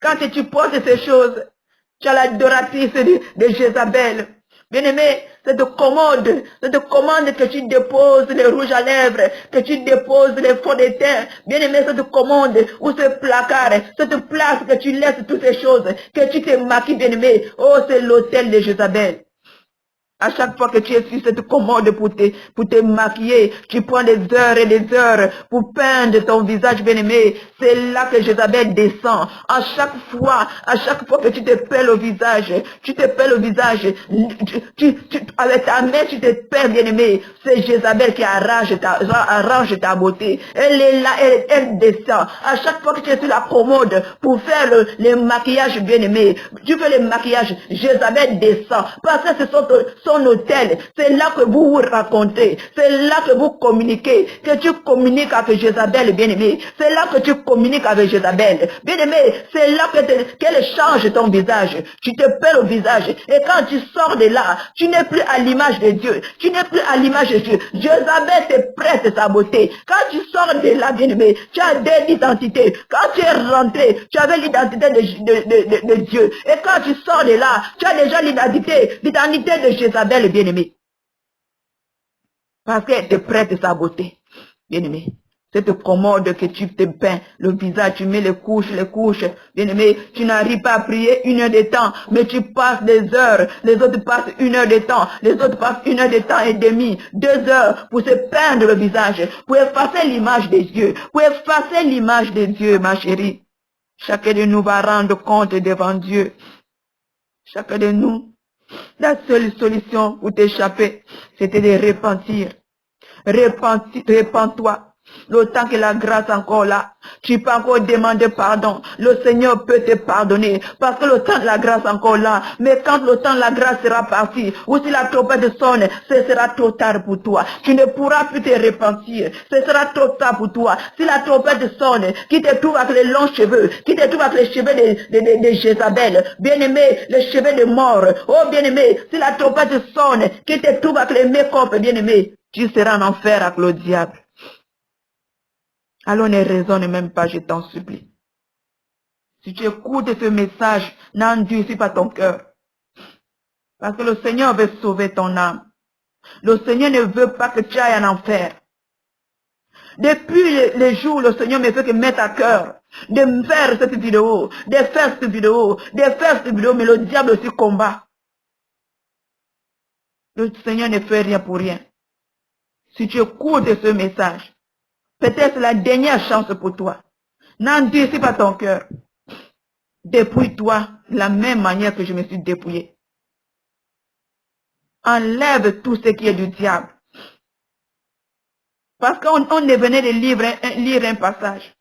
Quand tu portes ces choses, tu as l'adoratrice de Jézabel. Bien-aimé, cette commande que tu déposes les rouges à lèvres, que tu déposes les faux de teint. Bien-aimé, cette commande ou ce placard, cette place que tu laisses toutes ces choses, que tu te maquilles, bien-aimé. Oh, c'est l'autel de Jézabel. À chaque fois que tu es sur cette commode pour te maquiller, tu prends des heures et des heures pour peindre ton visage bien-aimé. C'est là que Jézabel descend. À chaque fois que tu te pelles au visage, avec ta main, tu te pelles bien-aimé. C'est Jézabel qui arrange ta beauté. Elle est là, elle descend. À chaque fois que tu es sur la commode pour faire le maquillage bien-aimé, tu fais le maquillage, Jézabel descend. Parce que ce sont son hôtel. C'est là que vous vous rencontrez. C'est là que vous communiquez. Que tu communiques avec Jézabel, bien-aimé. C'est là que tu communiques avec Jézabel. Bien-aimé, c'est là qu'elle change ton visage. Tu te pelles au visage. Et quand tu sors de là, tu n'es plus à l'image de Dieu. Tu n'es plus à l'image de Dieu. Jézabel te prête sa beauté. Quand tu sors de là, bien-aimé, tu as des identités. Quand tu es rentré, tu avais l'identité de Dieu. Et quand tu sors de là, tu as déjà l'identité de Jézabel, bien-aimé. Parce qu'elle te prête sa beauté, bien-aimé. Cette commode que tu te peins, le visage, tu mets les couches, bien-aimé, tu n'arrives pas à prier 1 heure de temps, mais tu passes des heures, les autres passent 1 heure de temps, les autres passent 1 heure de temps et demi, 2 heures pour se peindre le visage, pour effacer l'image des yeux, ma chérie. Chacun de nous va rendre compte devant Dieu. Chacun de nous, la seule solution pour t'échapper, c'était de repentir. Repends-toi. Le temps que la grâce est encore là, tu peux encore demander pardon. Le Seigneur peut te pardonner parce que le temps de la grâce est encore là. Mais quand le temps de la grâce sera parti, ou si la trompette sonne, ce sera trop tard pour toi. Tu ne pourras plus te repentir. Ce sera trop tard pour toi. Si la trompette sonne, qui te trouve avec les longs cheveux, qui te trouve avec les cheveux de Jézabel, bien-aimé, les cheveux de mort. Oh bien-aimé, si la trompette sonne, qui te trouve avec les make-up, bien-aimé, tu seras en enfer avec le diable. Alors ne raisonne même pas, je t'en supplie. Si tu écoutes ce message, n'endurcis pas ton cœur. Parce que le Seigneur veut sauver ton âme. Le Seigneur ne veut pas que tu ailles en enfer. Depuis les jours, le Seigneur me fait que mettre à cœur de faire cette vidéo, mais le diable aussi combat. Le Seigneur ne fait rien pour rien. Si tu écoutes ce message, peut-être la dernière chance pour toi. N'endurcis pas ton cœur. Dépouille-toi de la même manière que je me suis dépouillé. Enlève tout ce qui est du diable. Parce qu'on venait de lire un passage.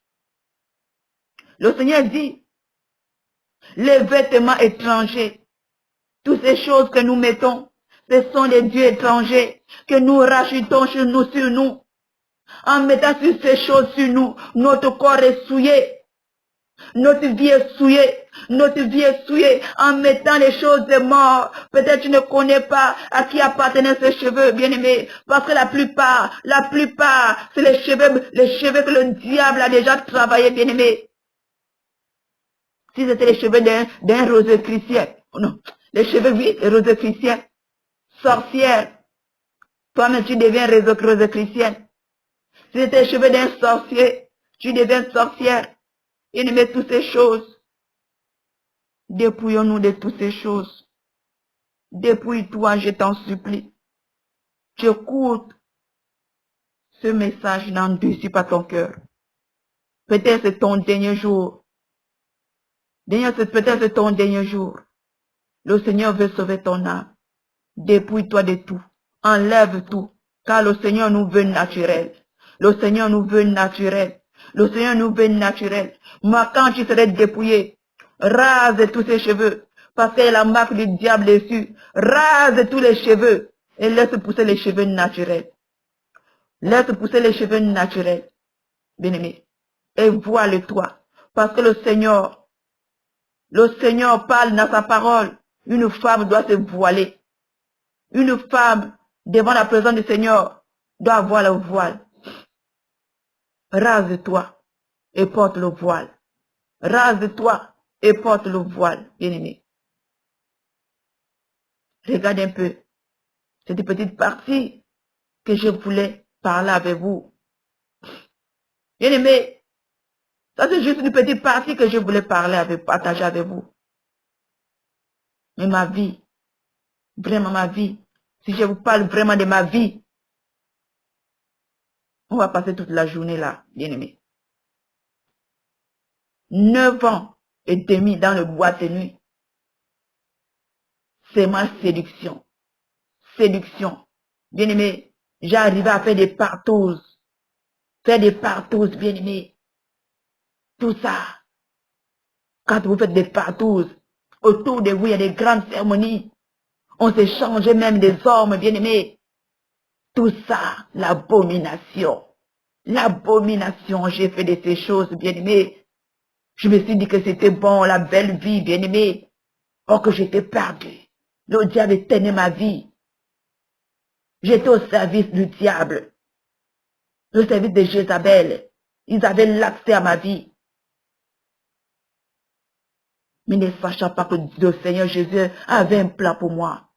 Le Seigneur dit, les vêtements étrangers, toutes ces choses que nous mettons, ce sont les dieux étrangers que nous rachetons sur nous. En mettant sur ces choses sur nous, notre corps est souillé. Notre vie est souillée, en mettant les choses de mort. Peut-être tu ne connais pas à qui appartenaient ces cheveux, bien-aimés, parce que la plupart, c'est les cheveux que le diable a déjà travaillé, bien-aimés. Si c'était les cheveux d'un rosicrucien, non, les cheveux, oui, rosicruciens, sorcière, toi-même tu deviens rosicrucienne. Si c'était les cheveux d'un sorcier, tu deviens sorcière. Bien-aimés, toutes ces choses. Dépouillons-nous de toutes ces choses. Dépouille-toi, je t'en supplie. Tu écoutes ce message, n'endurcis pas ton cœur. Peut-être c'est ton dernier jour. Peut-être c'est ton dernier jour. Le Seigneur veut sauver ton âme. Dépouille-toi de tout. Enlève tout. Car le Seigneur nous veut naturel. Le Seigneur nous veut naturel. Le Seigneur nous veut naturel. Moi, quand tu serais dépouillé, rase tous ses cheveux. parce qu'il y a la marque du diable dessus. Rase tous les cheveux et laisse pousser les cheveux naturels. Laisse pousser les cheveux naturels, bien-aimé. Et voile-toi. Parce que le Seigneur parle dans sa parole. Une femme doit se voiler. Une femme, devant la présence du Seigneur, doit avoir le voile. Rase-toi et porte le voile. Rase-toi et porte le voile, bien-aimé. Regarde un peu cette petite partie que je voulais parler avec vous. Bien-aimé, ça c'est juste une petite partie que je voulais partager avec vous. Mais ma vie, vraiment ma vie, si je vous parle vraiment de ma vie, on va passer toute la journée là, bien-aimé. 9 ans et demi dans le boîte de nuit. C'est ma séduction. Séduction. Bien-aimé, j'arrivais à faire des partous. Faire des partous, bien-aimé. Tout ça. Quand vous faites des partous, autour de vous, il y a des grandes cérémonies. On s'échangeait même des hommes, bien-aimés. Tout ça, l'abomination. L'abomination, j'ai fait de ces choses, bien-aimés. Je me suis dit que c'était bon, la belle vie, bien-aimé. Or que j'étais perdu. Le diable tenait ma vie. J'étais au service du diable. Le service de Jézabel. Ils avaient l'accès à ma vie. Mais ne sachant pas que le Seigneur Jésus avait un plan pour moi.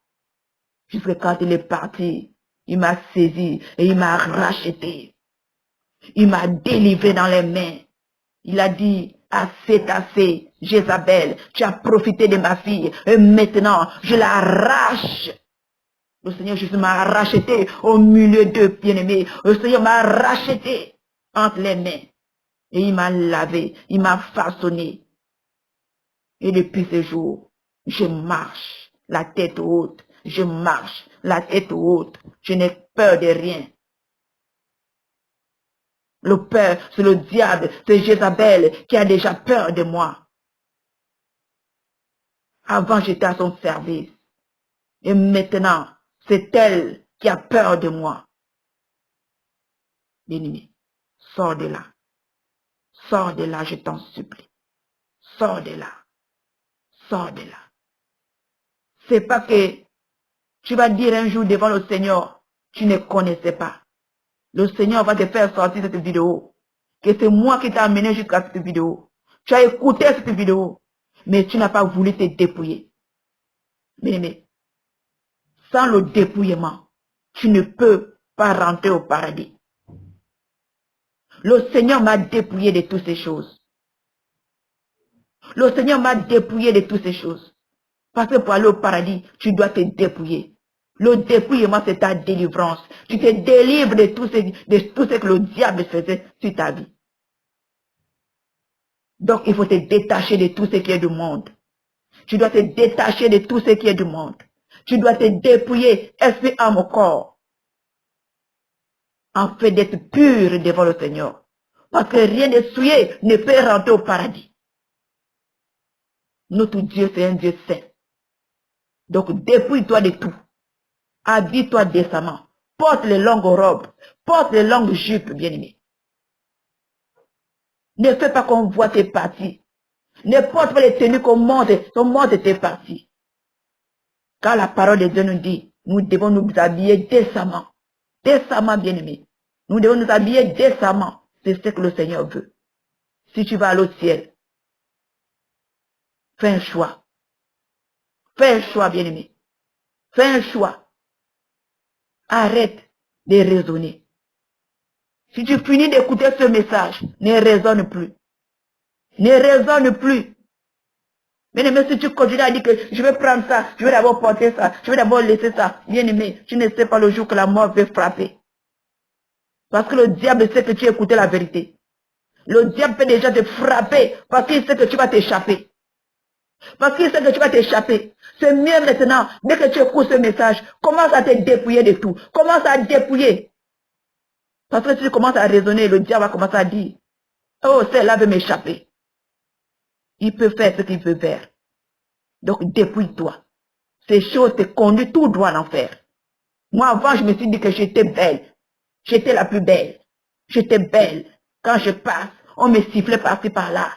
Jusqu'à quand il est parti, il m'a saisi et il m'a racheté. Il m'a délivré dans les mains. Il a dit, assez, Jézabel, tu as profité de ma fille et maintenant je la arrache. Le Seigneur Jésus m'a racheté au milieu d'eux, bien-aimés. Le Seigneur m'a racheté entre les mains. Et il m'a lavé, il m'a façonné. Et depuis ce jour, je marche la tête haute. Je marche la tête haute. Je n'ai peur de rien. Le peur, c'est le diable, c'est Jézabel qui a déjà peur de moi. Avant, j'étais à son service. Et maintenant, c'est elle qui a peur de moi. Bien-aimé, sors de là. Sors de là, je t'en supplie. Sors de là. Sors de là. C'est pas que tu vas dire un jour devant le Seigneur, tu ne connaissais pas. Le Seigneur va te faire sortir cette vidéo. Que c'est moi qui t'ai amené jusqu'à cette vidéo. Tu as écouté cette vidéo, mais tu n'as pas voulu te dépouiller. Mais sans le dépouillement, tu ne peux pas rentrer au paradis. Le Seigneur m'a dépouillé de toutes ces choses. Le Seigneur m'a dépouillé de toutes ces choses. Parce que pour aller au paradis, tu dois te dépouiller. Le dépouillement, c'est ta délivrance. Tu te délivres de tout ce que le diable faisait sur ta vie. Donc, il faut te détacher de tout ce qui est du monde. Tu dois te détacher de tout ce qui est du monde. Tu dois te dépouiller, esprit, âme, corps. En fait d'être pur devant le Seigneur. Parce que rien de souillé ne peut rentrer au paradis. Notre Dieu, c'est un Dieu saint. Donc, dépouille-toi de tout. Habille-toi décemment. Porte les longues robes. Porte les longues jupes, bien-aimés. Ne fais pas qu'on voit tes parties. Ne porte pas les tenues qu'on monte tes parties. Car la parole de Dieu nous dit, nous devons nous habiller décemment. Décemment, bien-aimés. Nous devons nous habiller décemment. C'est ce que le Seigneur veut. Si tu vas aller au ciel, fais un choix. Fais un choix, bien-aimé. Fais un choix. Arrête de raisonner. Si tu finis d'écouter ce message, ne raisonne plus. Ne raisonne plus. Bien-aimé, si tu continues à dire que je vais prendre ça, je vais d'abord porter ça, je vais d'abord laisser ça, bien-aimé, tu ne sais pas le jour que la mort va frapper. Parce que le diable sait que tu écoutais la vérité. Le diable peut déjà te frapper parce qu'il sait que tu vas t'échapper. Parce qu'il sait que tu vas t'échapper. C'est mieux maintenant, dès que tu écoutes ce message, commence à te dépouiller de tout. Commence à dépouiller. Parce que si tu commences à raisonner, le diable va commencer à dire, oh, celle-là veut m'échapper. Il peut faire ce qu'il veut faire. Donc, dépouille-toi. Ces choses te conduisent tout droit à l'enfer. Moi, avant, je me suis dit que j'étais belle. J'étais la plus belle. J'étais belle. Quand je passe, on me sifflait par-ci, par-là.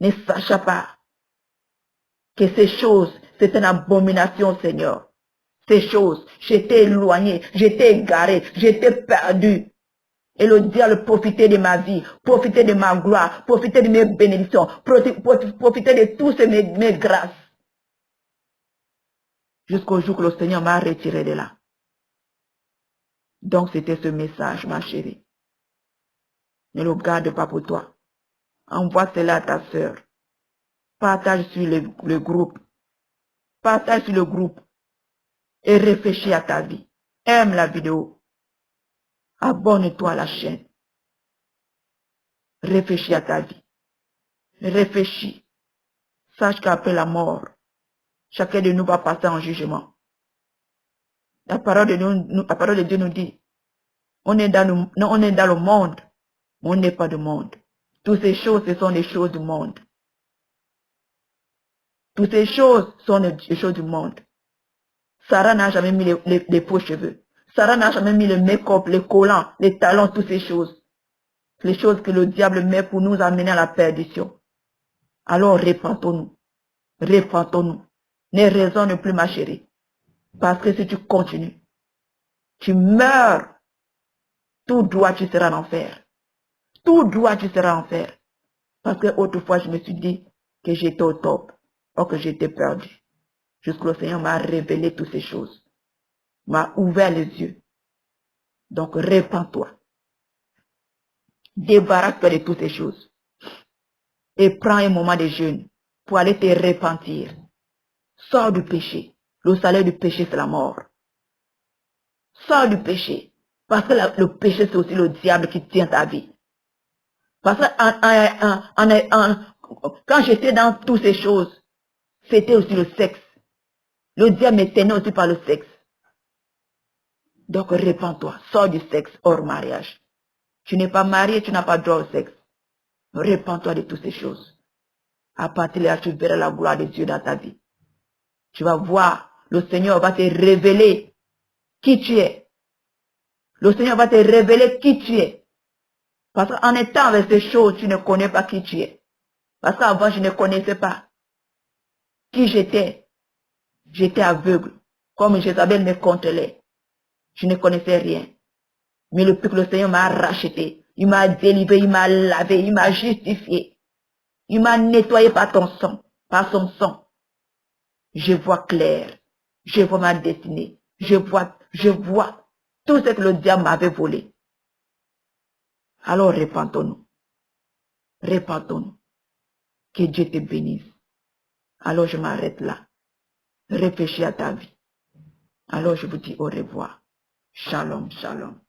Ne sachant pas que ces choses, c'est une abomination, Seigneur. Ces choses, j'étais éloignée, j'étais égarée, j'étais perdue. Et le diable profitait de ma vie, profitait de ma gloire, profitait de mes bénédictions, profitait de toutes mes grâces. Jusqu'au jour que le Seigneur m'a retiré de là. Donc c'était ce message, ma chérie. Ne le garde pas pour toi. Envoie cela à ta sœur. Partage sur le groupe. Partage sur le groupe. Et réfléchis à ta vie. Aime la vidéo. Abonne-toi à la chaîne. Réfléchis à ta vie. Réfléchis. Sache qu'après la mort, chacun de nous va passer en jugement. La parole de Dieu nous dit, on est dans le monde, mais on n'est pas du monde. Toutes ces choses, ce sont des choses du monde. Toutes ces choses sont des choses du monde. Sarah n'a jamais mis les faux cheveux. Sarah n'a jamais mis le make-up, les collants, les talons, toutes ces choses. Les choses que le diable met pour nous amener à la perdition. Alors répentons-nous. Répentons-nous. Ne raisonne plus, ma chérie. Parce que si tu continues, tu meurs. Tout droit, tu seras en enfer. Tout droit, tu seras en enfer. Parce que autrefois, je me suis dit que j'étais au top. Or que j'étais perdu. Jusqu'au le Seigneur m'a révélé toutes ces choses. M'a ouvert les yeux. Donc, répands-toi. Débarrasse-toi de toutes ces choses. Et prends un moment de jeûne pour aller te repentir. Sors du péché. Le salaire du péché, c'est la mort. Sors du péché. Parce que le péché, c'est aussi le diable qui tient ta vie. Parce que quand j'étais dans toutes ces choses, c'était aussi le sexe. Le diable me tenait aussi par le sexe. Donc, répands-toi. Sors du sexe hors mariage. Tu n'es pas marié, tu n'as pas droit au sexe. Répands-toi de toutes ces choses. À partir de là, tu verras la gloire de Dieu dans ta vie. Tu vas voir, le Seigneur va te révéler qui tu es. Le Seigneur va te révéler qui tu es. Parce qu'en étant avec ces choses, tu ne connais pas qui tu es. Parce qu'avant, je ne connaissais pas qui j'étais. J'étais aveugle. Comme Jézabel me contrôlait. Je ne connaissais rien. Mais depuis que le Seigneur m'a racheté, il m'a délivré, il m'a lavé, il m'a justifié. Il m'a nettoyé par ton sang, par son sang. Je vois clair. Je vois ma destinée. Je vois tout ce que le diable m'avait volé. Alors répentons-nous. Répentons-nous. Que Dieu te bénisse. Alors je m'arrête là. Réfléchis à ta vie. Alors je vous dis au revoir. Shalom, shalom.